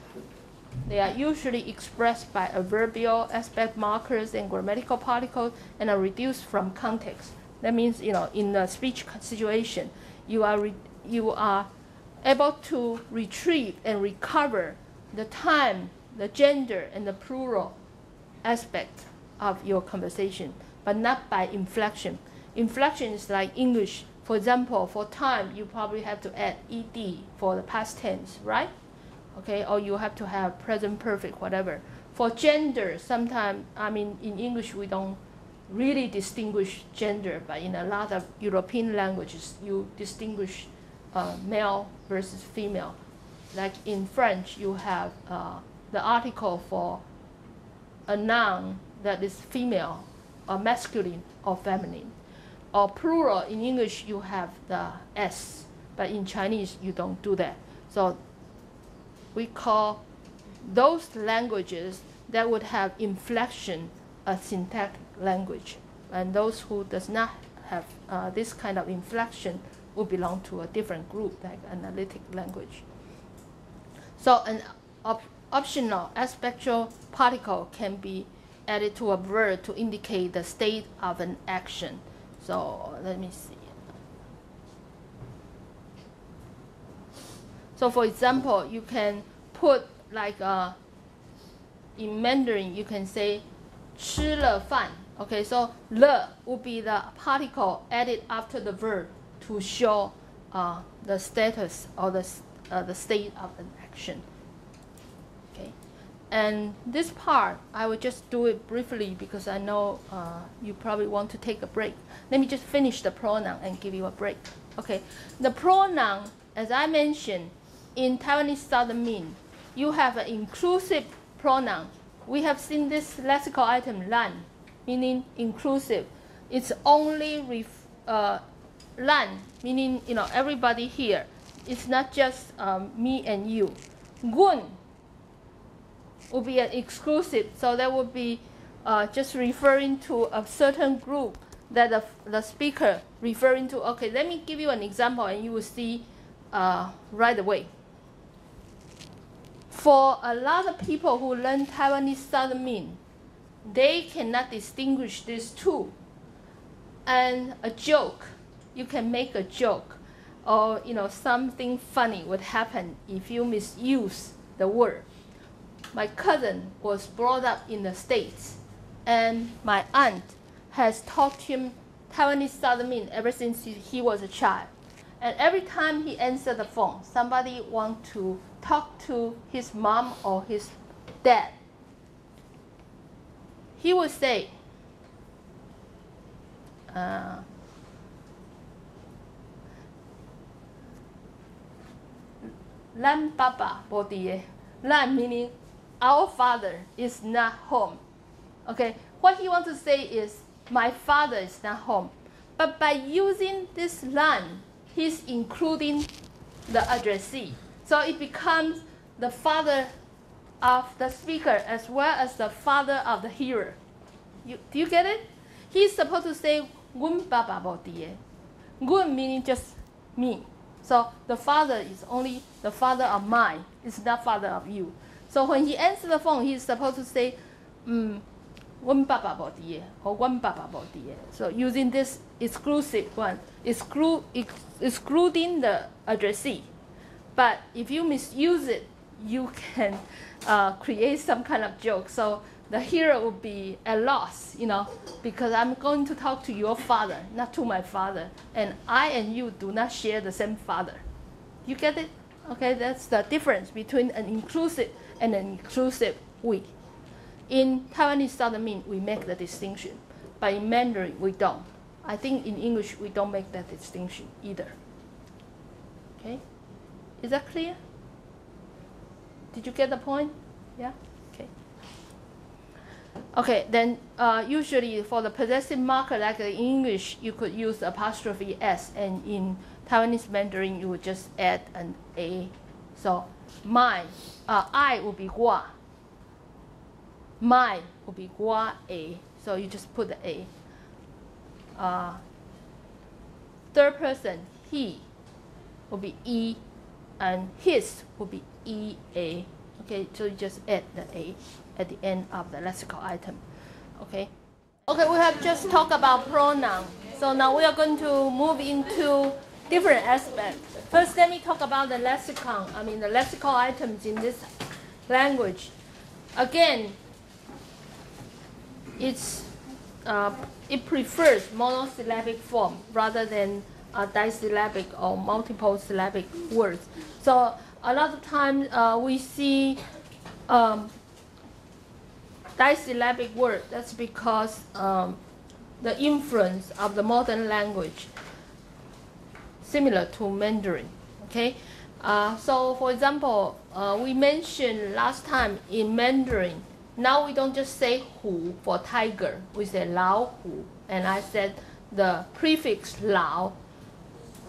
They are usually expressed by adverbial, aspect markers, and grammatical particles, and are reduced from context. That means, you know, in the speech situation, you are able to retrieve and recover the time, the gender, and the plural aspect of your conversation, but not by inflection. Inflection is like English. For example, for time, you probably have to add ed for the past tense, right? Okay, or you have to have present perfect, whatever. For gender, sometimes, I mean, in English, we don't really distinguish gender, but in a lot of European languages, you distinguish male versus female. Like in French, you have the article for a noun that is female or masculine or feminine. Or plural, in English you have the S, but in Chinese you don't do that. So we call those languages that would have inflection a syntactic language. And those who does not have this kind of inflection will belong to a different group, like analytic language. So an optional aspectual particle can be added to a verb to indicate the state of an action. So let me see. So for example, you can put like in Mandarin, you can say 吃了饭. Okay, so 了 would be the particle added after the verb to show the status or the state of an action. Okay, and this part I will just do it briefly because I know you probably want to take a break. Let me just finish the pronoun and give you a break. Okay, the pronoun, as I mentioned, in Taiwanese Southern Min, you have an inclusive pronoun. We have seen this lexical item 烂, meaning inclusive. It's only 烂, meaning everybody here. It's not just me and you. 问 would be an exclusive, so that would be just referring to a certain group that the speaker referring to. Okay, let me give you an example and you will see right away. For a lot of people who learn Taiwanese Southern Min, they cannot distinguish these two. And a joke, you can make a joke, or something funny would happen if you misuse the word. My cousin was brought up in the States, and my aunt has taught him Taiwanese Southern Min ever since he was a child. And every time he answered the phone, somebody want to talk to his mom or his dad, he would say, 咱爸爸不在的. 咱 meaning our father is not home. Okay, what he wants to say is my father is not home. But by using this 咱, he's including the addressee. So it becomes the father of the speaker as well as the father of the hearer. Do you get it? He's supposed to say 阮爸爸不在的. 阮 meaning just me. So the father is only the father of mine. It's not father of you. So when he answers the phone, he's supposed to say 阮爸爸不在的 or 阮爸爸不在的. So using this exclusive one, excluding the addressee. But if you misuse it, you can create some kind of joke. So the hearer will be at loss, because I'm going to talk to your father, not to my father. And I and you do not share the same father. You get it? Okay, that's the difference between an inclusive and an exclusive we. In Taiwanese Southern Min, we make the distinction. But in Mandarin, we don't. I think in English, we don't make that distinction either. Okay? Is that clear? Did you get the point? Yeah? Okay. Okay, then usually for the possessive marker, like in English, you could use apostrophe S, and in Taiwanese Mandarin, you would just add an A. So I would be gua. My would be gua A. So you just put the A. Third person, he, will be E, and his will be EA. Okay, so you just add the A at the end of the lexical item. Okay. Okay, we have just talked about pronoun. So now we are going to move into different aspects. First, let me talk about the lexicon. The lexical items in this language. Again, it prefers monosyllabic form rather than disyllabic or multiple syllabic words. So a lot of times we see disyllabic word. That's because the influence of the modern language similar to Mandarin. Okay, so for example, we mentioned last time in Mandarin Now we don't just say hu for tiger. We say lao hu. And I said the prefix lao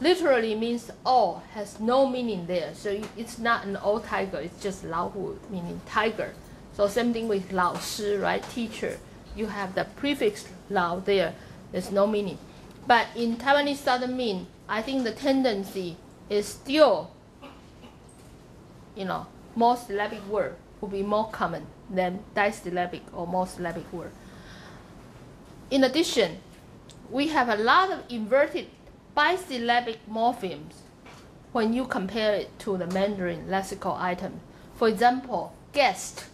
literally means all, has no meaning there. So it's not an old tiger, it's just lao hu, meaning tiger. So same thing with lao shi, right? Teacher. You have the prefix lao there. There's no meaning. But in Taiwanese Southern Min, I think the tendency is still, more syllabic word will be more common than disyllabic or monosyllabic word. In addition, we have a lot of inverted bisyllabic morphemes when you compare it to the Mandarin lexical item. For example, guest.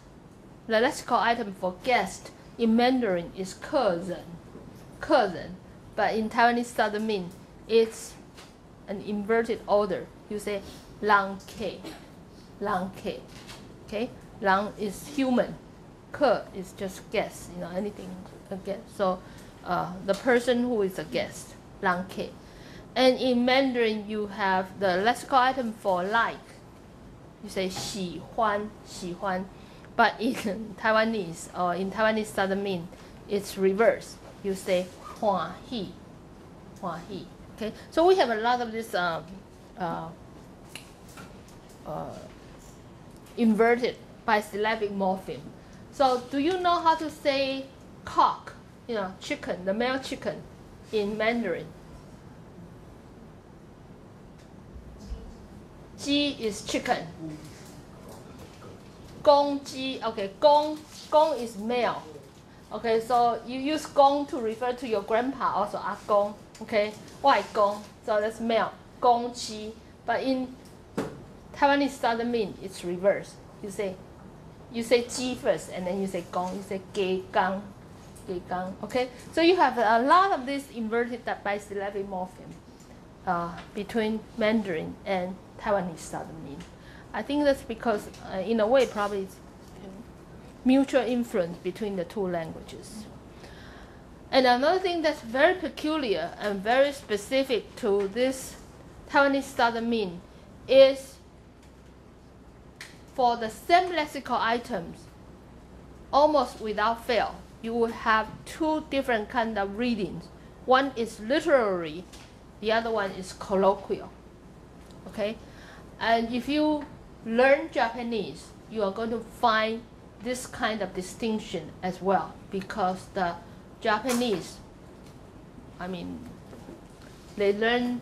The lexical item for guest in Mandarin is 客人, but in Taiwanese Southern Min, it's an inverted order. You say 狼 K, okay? 狼 is human, 客 is just guest, anything a guest. So the person who is a guest, 狼 K. And in Mandarin, you have the lexical item for like. You say 喜欢. But in Taiwanese or in Taiwanese Southern Min, it's reverse. You say 欢喜. Okay, so we have a lot of this inverted bisyllabic morpheme. So do you know how to say cock, chicken, the male chicken in Mandarin? Ji is chicken. Gong ji, okay, gong is male. Okay, so you use gong to refer to your grandpa, also ah gong, okay, wai gong, so that's male, gong ji. But in Taiwanese Southern Min, it's reverse. You say ji first, and then you say gong, you say ge gang, okay? So you have a lot of this inverted bisyllabic morpheme between Mandarin and Taiwanese Southern Min. I think that's because, in a way, probably it's mutual influence between the two languages. And another thing that's very peculiar and very specific to this Taiwanese Southern Min is for the same lexical items, almost without fail, you will have two different kinds of readings. One is literary, the other one is colloquial. Okay? And if you learn Japanese, you are going to find this kind of distinction as well, because the Japanese, they learn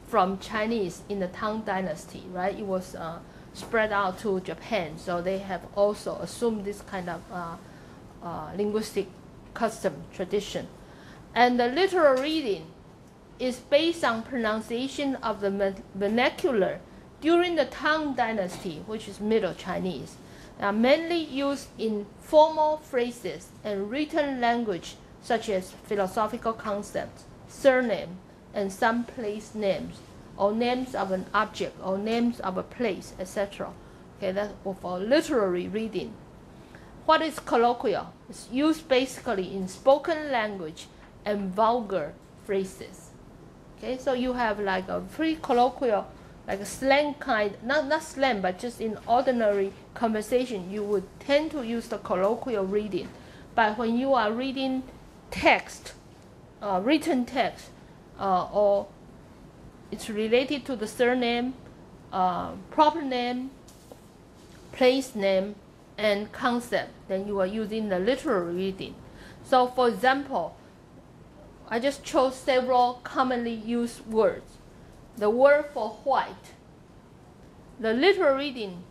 from Chinese in the Tang Dynasty, right? It was spread out to Japan, so they have also assumed this kind of linguistic custom, tradition. And the literal reading is based on pronunciation of the vernacular during the Tang Dynasty, which is Middle Chinese. They are mainly used in formal phrases and written language, such as philosophical concepts, surname, and some place names, or names of an object, or names of a place, etc. Okay, that's for literary reading. What is colloquial? It's used basically in spoken language and vulgar phrases. Okay, so you have like a pretty colloquial, like a slang kind, not slang, but just in ordinary conversation, you would tend to use the colloquial reading. But when you are reading text, written text, or it's related to the surname, proper name, place name, and concept, then you are using the literal reading. So for example, I just chose several commonly used words. The word for white, the literal reading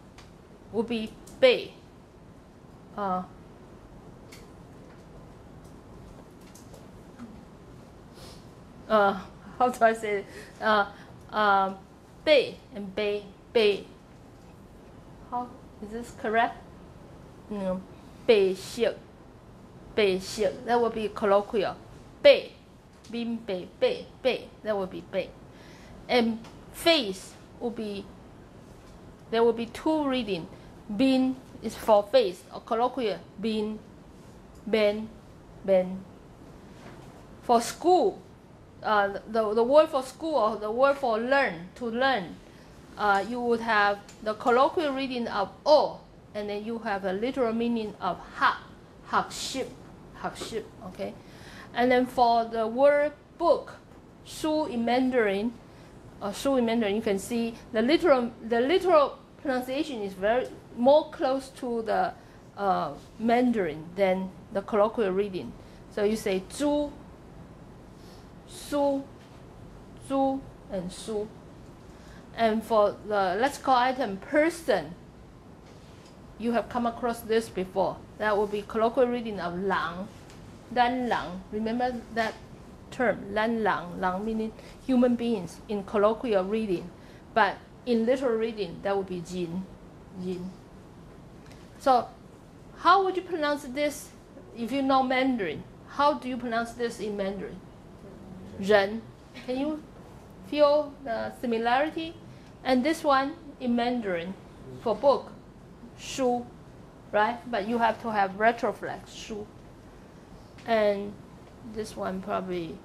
would be bei. How do I say it? Bei and bei. How is this correct? Bei xiu. That would be colloquial. Bei, bin bei. That would be bei. And face would be, there will be two reading. Bin is for face, or colloquial, bin, ben. For school, the word for school, or the word for learn, to learn, you would have the colloquial reading of o and then you have a literal meaning of 학습, okay? And then for the word book,书 in Mandarin, you can see the literal pronunciation is very more close to the Mandarin than the colloquial reading. So you say 猪, 书, 猪, and 书. And for the lexical item person, you have come across this before. That will be colloquial reading of 狼, 单狼. Remember that term, 单狼, 狼 meaning human beings in colloquial reading. But in literal reading, that would be 人, 人. So how would you pronounce this if you know Mandarin? How do you pronounce this in Mandarin? 人. Can you feel the similarity? And this one in Mandarin for book, 书, right? But you have to have retroflex, 书. And this one probably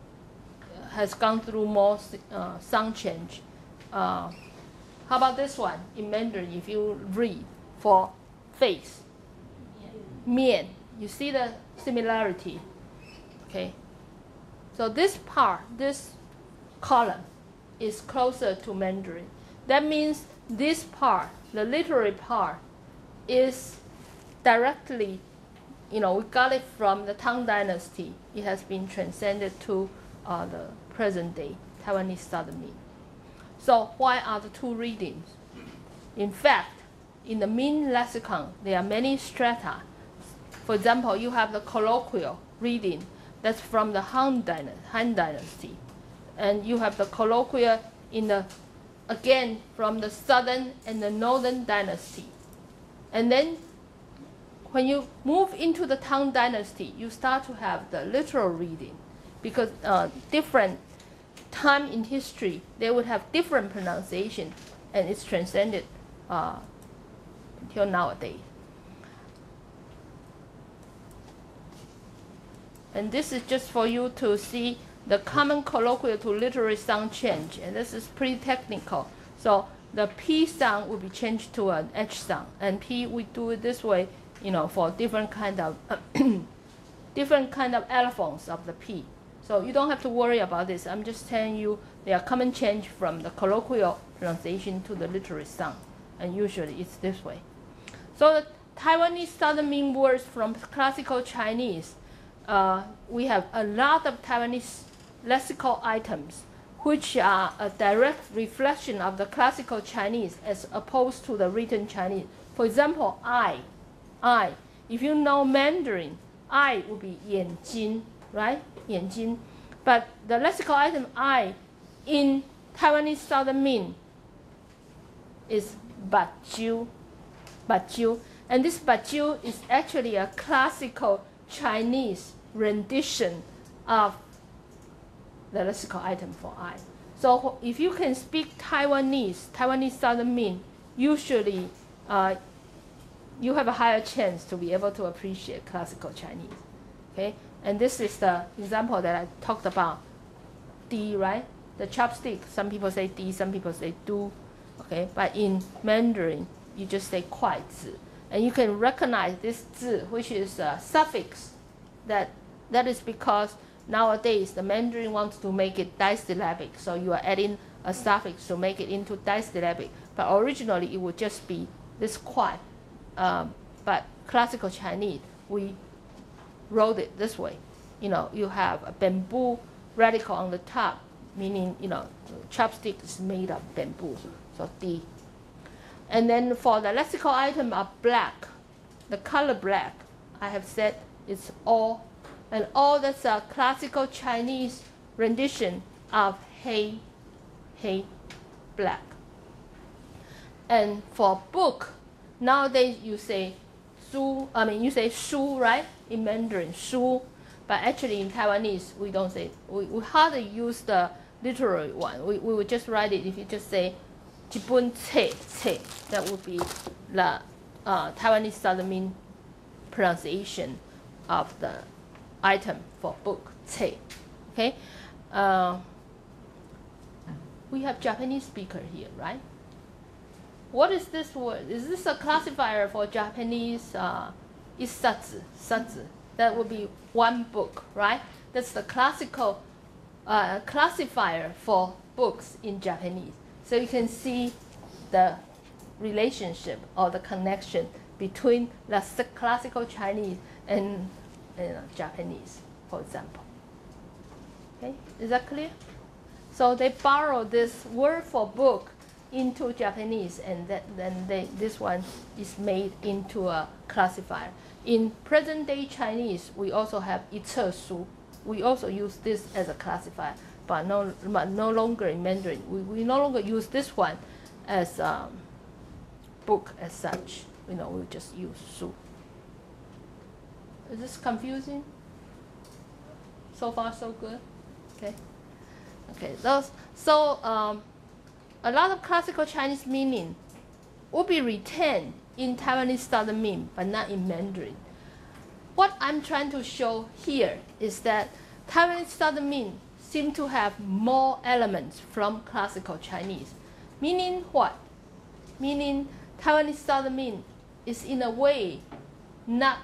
has gone through more sound change. How about this one in Mandarin if you read for face? 面. You see the similarity? Okay. So this part, this column, is closer to Mandarin. That means this part, the literary part, is directly, we got it from the Tang Dynasty. It has been transcended to the present day Taiwanese Southern Min. So why are the two readings? In fact, in the Min lexicon, there are many strata. For example, you have the colloquial reading that's from the Han Dynasty. And you have the colloquial again from the Southern and the Northern Dynasty. And then when you move into the Tang Dynasty, you start to have the literal reading, because different time in history, they would have different pronunciation, and it's transcended until nowadays. And this is just for you to see the common colloquial to literary sound change, and this is pretty technical. So the P sound will be changed to an H sound, and P we do it this way, for different kind of allophones of the P. So you don't have to worry about this. I'm just telling you there are common change from the colloquial pronunciation to the literary sound, and usually it's this way. So the Taiwanese Southern Min words from classical Chinese, we have a lot of Taiwanese lexical items which are a direct reflection of the classical Chinese as opposed to the written Chinese. For example, I. If you know Mandarin, I would be 眼睛, right? 眼睛. But the lexical item I in Taiwanese Southern Min is 把酒. And this 把酒 is actually a classical Chinese rendition of the lexical item for I. So if you can speak Taiwanese Southern Min, usually you have a higher chance to be able to appreciate classical Chinese. Okay? And this is the example that I talked about. D, right? The chopstick. Some people say D, some people say du. Okay? But in Mandarin, you just say 筷子. And you can recognize this 字, which is a suffix. That is because nowadays the Mandarin wants to make it disyllabic, so you are adding a suffix to make it into disyllabic. But originally it would just be this 筷. But classical Chinese, we wrote it this way. You have a bamboo radical on the top, meaning the chopstick is made of bamboo. So D. And then for the lexical item of black, the color black, I have said it's all. And all that's a classical Chinese rendition of hei, black. And for book, nowadays you say shu, right? In Mandarin, shu. But actually in Taiwanese, we don't say, we hardly use the literary one. We would just write it, if you just say 一本册, that would be the Taiwanese Southern Min pronunciation of the item for book, 册. Okay? We have Japanese speaker here, right? what is this word? Is this a classifier for Japanese? Issatsu, satsu. That would be one book, right? That's the classical classifier for books in Japanese. So you can see the relationship or the connection between the classical Chinese and Japanese, for example. Okay, is that clear? So they borrow this word for book into Japanese, and then this one is made into a classifier. In present-day Chinese, we also have 一册书. We also use this as a classifier, but no longer in Mandarin. We no longer use this one as a book as such. We just use 书. Is this confusing? So far, so good? Okay. Okay, so a lot of classical Chinese meaning will be retained in Taiwanese Southern Min, but not in Mandarin. What I'm trying to show here is that Taiwanese Southern Min seem to have more elements from classical Chinese. Meaning what? Meaning Taiwanese Southern Min is in a way not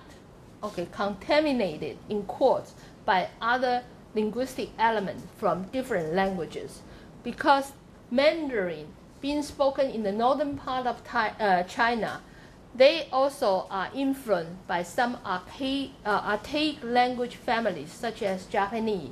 contaminated, in quotes, by other linguistic elements from different languages, because Mandarin, being spoken in the northern part of China, they also are influenced by some archaic language families such as Japanese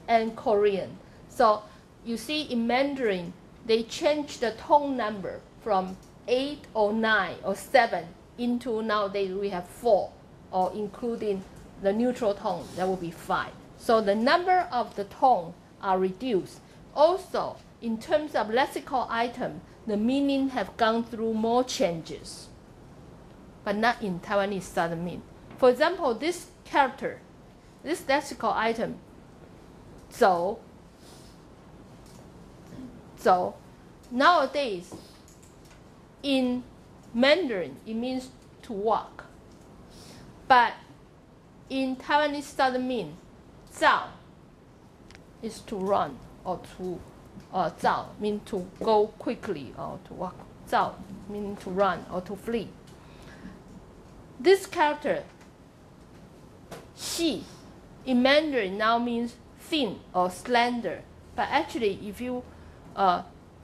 and Korean. So you see in Mandarin, they change the tone number from 8 or 9 or 7 into nowadays we have 4, or including the neutral tone, that will be 5. So the number of the tone are reduced. Also, in terms of lexical item, the meaning have gone through more changes, but not in Taiwanese Southern Min. For example, this character, this lexical item, 走, nowadays in Mandarin it means to walk, but in Taiwanese Southern Min, 造 is to run, or to 造 means to go quickly or to walk. 造 means to run or to flee. This character, 细, in Mandarin now means thin or slender, but actually if you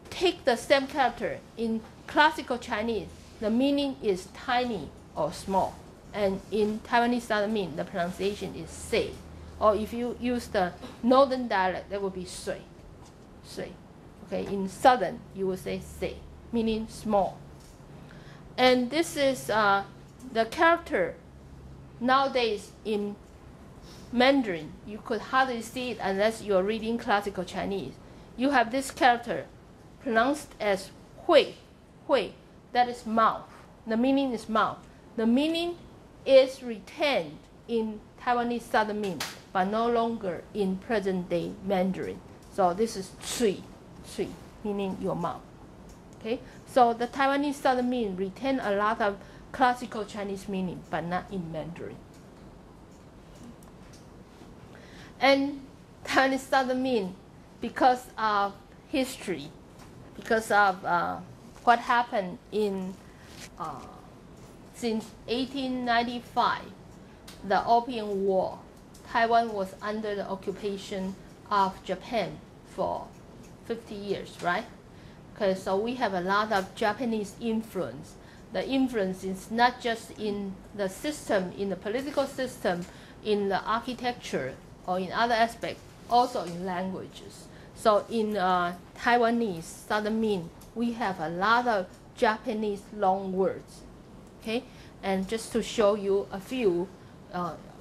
take the same character in classical Chinese, the meaning is tiny or small, and in Taiwanese Southern Min, the pronunciation is sei. Or if you use the northern dialect, that would be 水. Okay, in southern, you would say sei, meaning small. And this is the character nowadays in Mandarin. You could hardly see it unless you're reading classical Chinese. You have this character pronounced as hui, that is mouth. The meaning is mouth. The meaning is retained in Taiwanese Southern Min, but no longer in present-day Mandarin. So this is cui, meaning your mouth. Okay, so the Taiwanese Southern Min retain a lot of classical Chinese meaning, but not in Mandarin. And Taiwanese Southern Min, because of history, because of what happened in since 1895, the Opium War, Taiwan was under the occupation of Japan for 50 years, right? Okay, so we have a lot of Japanese influence. The influence is not just in the system, in the political system, in the architecture, or in other aspects, also in languages. So in Taiwanese Southern Min, we have a lot of Japanese long words. Okay, and just to show you a few,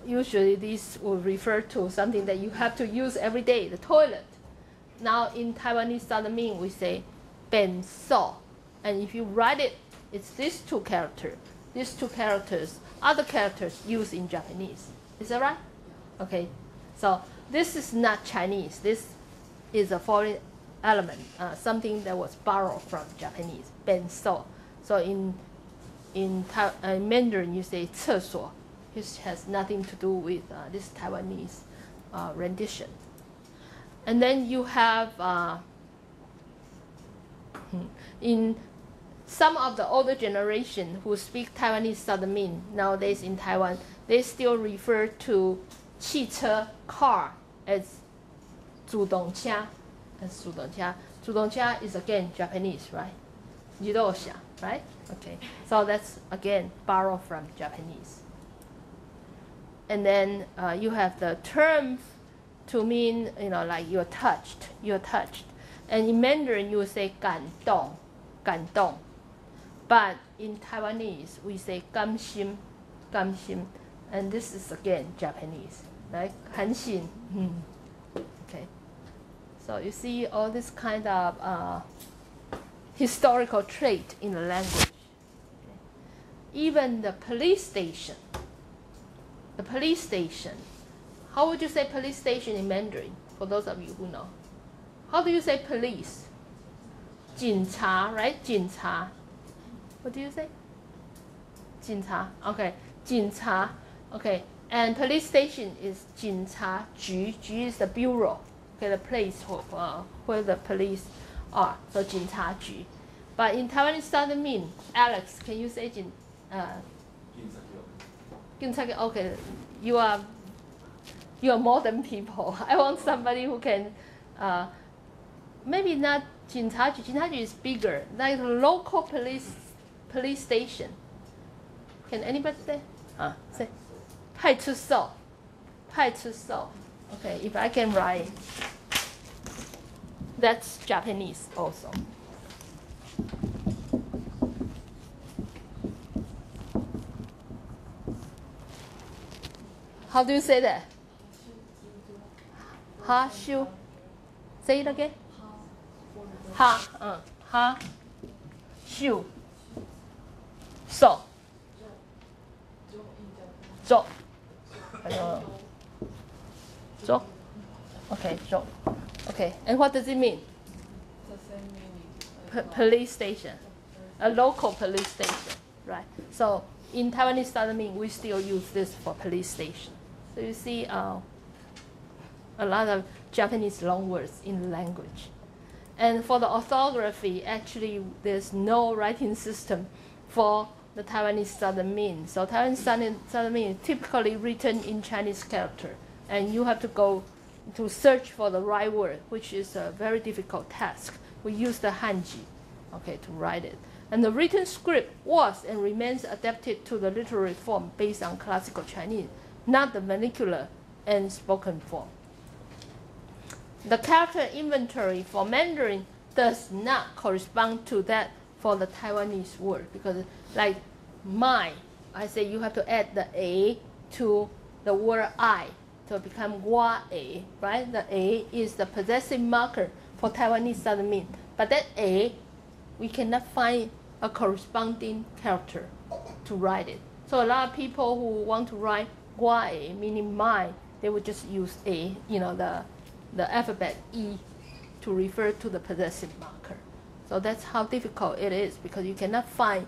usually these will refer to something that you have to use every day, the toilet. Now in Taiwanese Southern Min, we say ben so, and if you write it, it's these two characters. These two characters, other characters used in Japanese. Is that right? Okay, so this is not Chinese. This is a foreign element, something that was borrowed from Japanese. Ben so. So in Mandarin, you say 厕所, which has nothing to do with this Taiwanese rendition. And then you have in some of the older generation who speak Taiwanese Southern Min nowadays in Taiwan, they still refer to 汽车 car as 主动车 as 主动车. 主动车 is again Japanese, right? 自動車, right? Okay, so that's again borrowed from Japanese. And then you have the term to mean, like you're touched. And in Mandarin, you would say 感动. But in Taiwanese, we say 甘心. And this is again Japanese, right? 寒心. Okay. So you see all this kind of historical trait in the language. Okay. Even the police station. How would you say police station in Mandarin, for those of you who know? How do you say police? 警察, right? 警察. What do you say? 警察. Okay. 警察. Okay. And police station is 警察局. 局 is the bureau. Okay, the place where the police are. So 警察局. But in Taiwanese Southern Min, Alex, can you say 警察? Okay, you are modern people. I want somebody who can, maybe not 警察局. 警察局 is bigger, like the local police station. Can anybody say? Say 派出所. Okay, if I can write, that's Japanese also. How do you say that? Ha, shu. Say it again. Ha, shu. So. So. I don't know. So. Okay, so. Okay, and what does it mean? The same meaning. Police station. A local police station, right? So in Taiwanese Southern Min, we still use this for police station. So you see a lot of Japanese loanwords in the language. And for the orthography, actually, there's no writing system for the Taiwanese Southern Min. So Taiwanese Southern Min is typically written in Chinese character. And you have to go to search for the right word, which is a very difficult task. We use the Hanji, okay, to write it. And the written script was and remains adapted to the literary form based on classical Chinese, not the vernacular and spoken form. The character inventory for Mandarin does not correspond to that for the Taiwanese word, because like my, I say you have to add the A to the word I to become wa A, right? The A is the possessive marker for Taiwanese Southern Min, but that A, we cannot find a corresponding character to write it. So a lot of people who want to write wa A, meaning my, they would just use A, the alphabet E to refer to the possessive marker. So that's how difficult it is, because you cannot find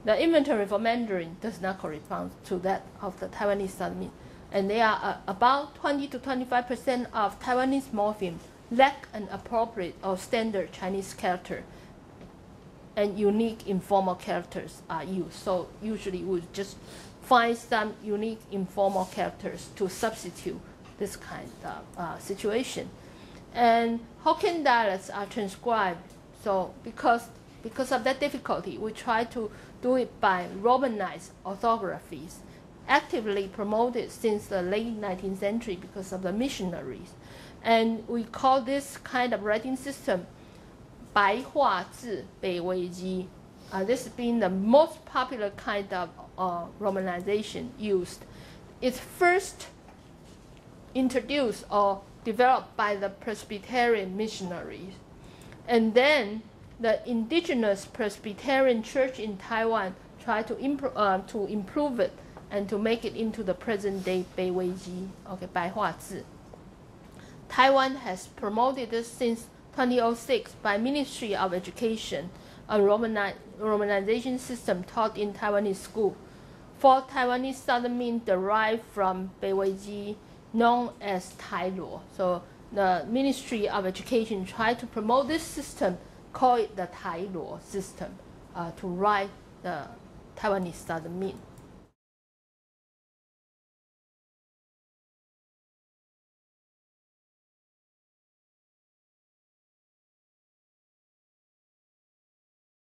the inventory for Mandarin does not correspond to that of the Taiwanese Southern Min. And they are about 20 to 25% of Taiwanese morphemes lack an appropriate or standard Chinese character, and unique informal characters are used. So usually we just find some unique informal characters to substitute this kind of situation. And Hokkien dialects are transcribed. So because of that difficulty, we try to do it by Romanized orthographies, actively promoted since the late 19th century because of the missionaries. And we call this kind of writing system 白话字北魏字. This being the most popular kind of romanization used. It's first introduced or developed by the Presbyterian missionaries. And then the indigenous Presbyterian church in Taiwan tried to improve it and to make it into the present-day 北魏字, okay, 白话字. Taiwan has promoted this since 2006 by Ministry of Education, a romanization system taught in Taiwanese school. For Taiwanese Southern Min derived from 北魏字, known as 台罗. So the Ministry of Education tried to promote this system, call it the 台罗 system. to write the Taiwanese doesn't mean.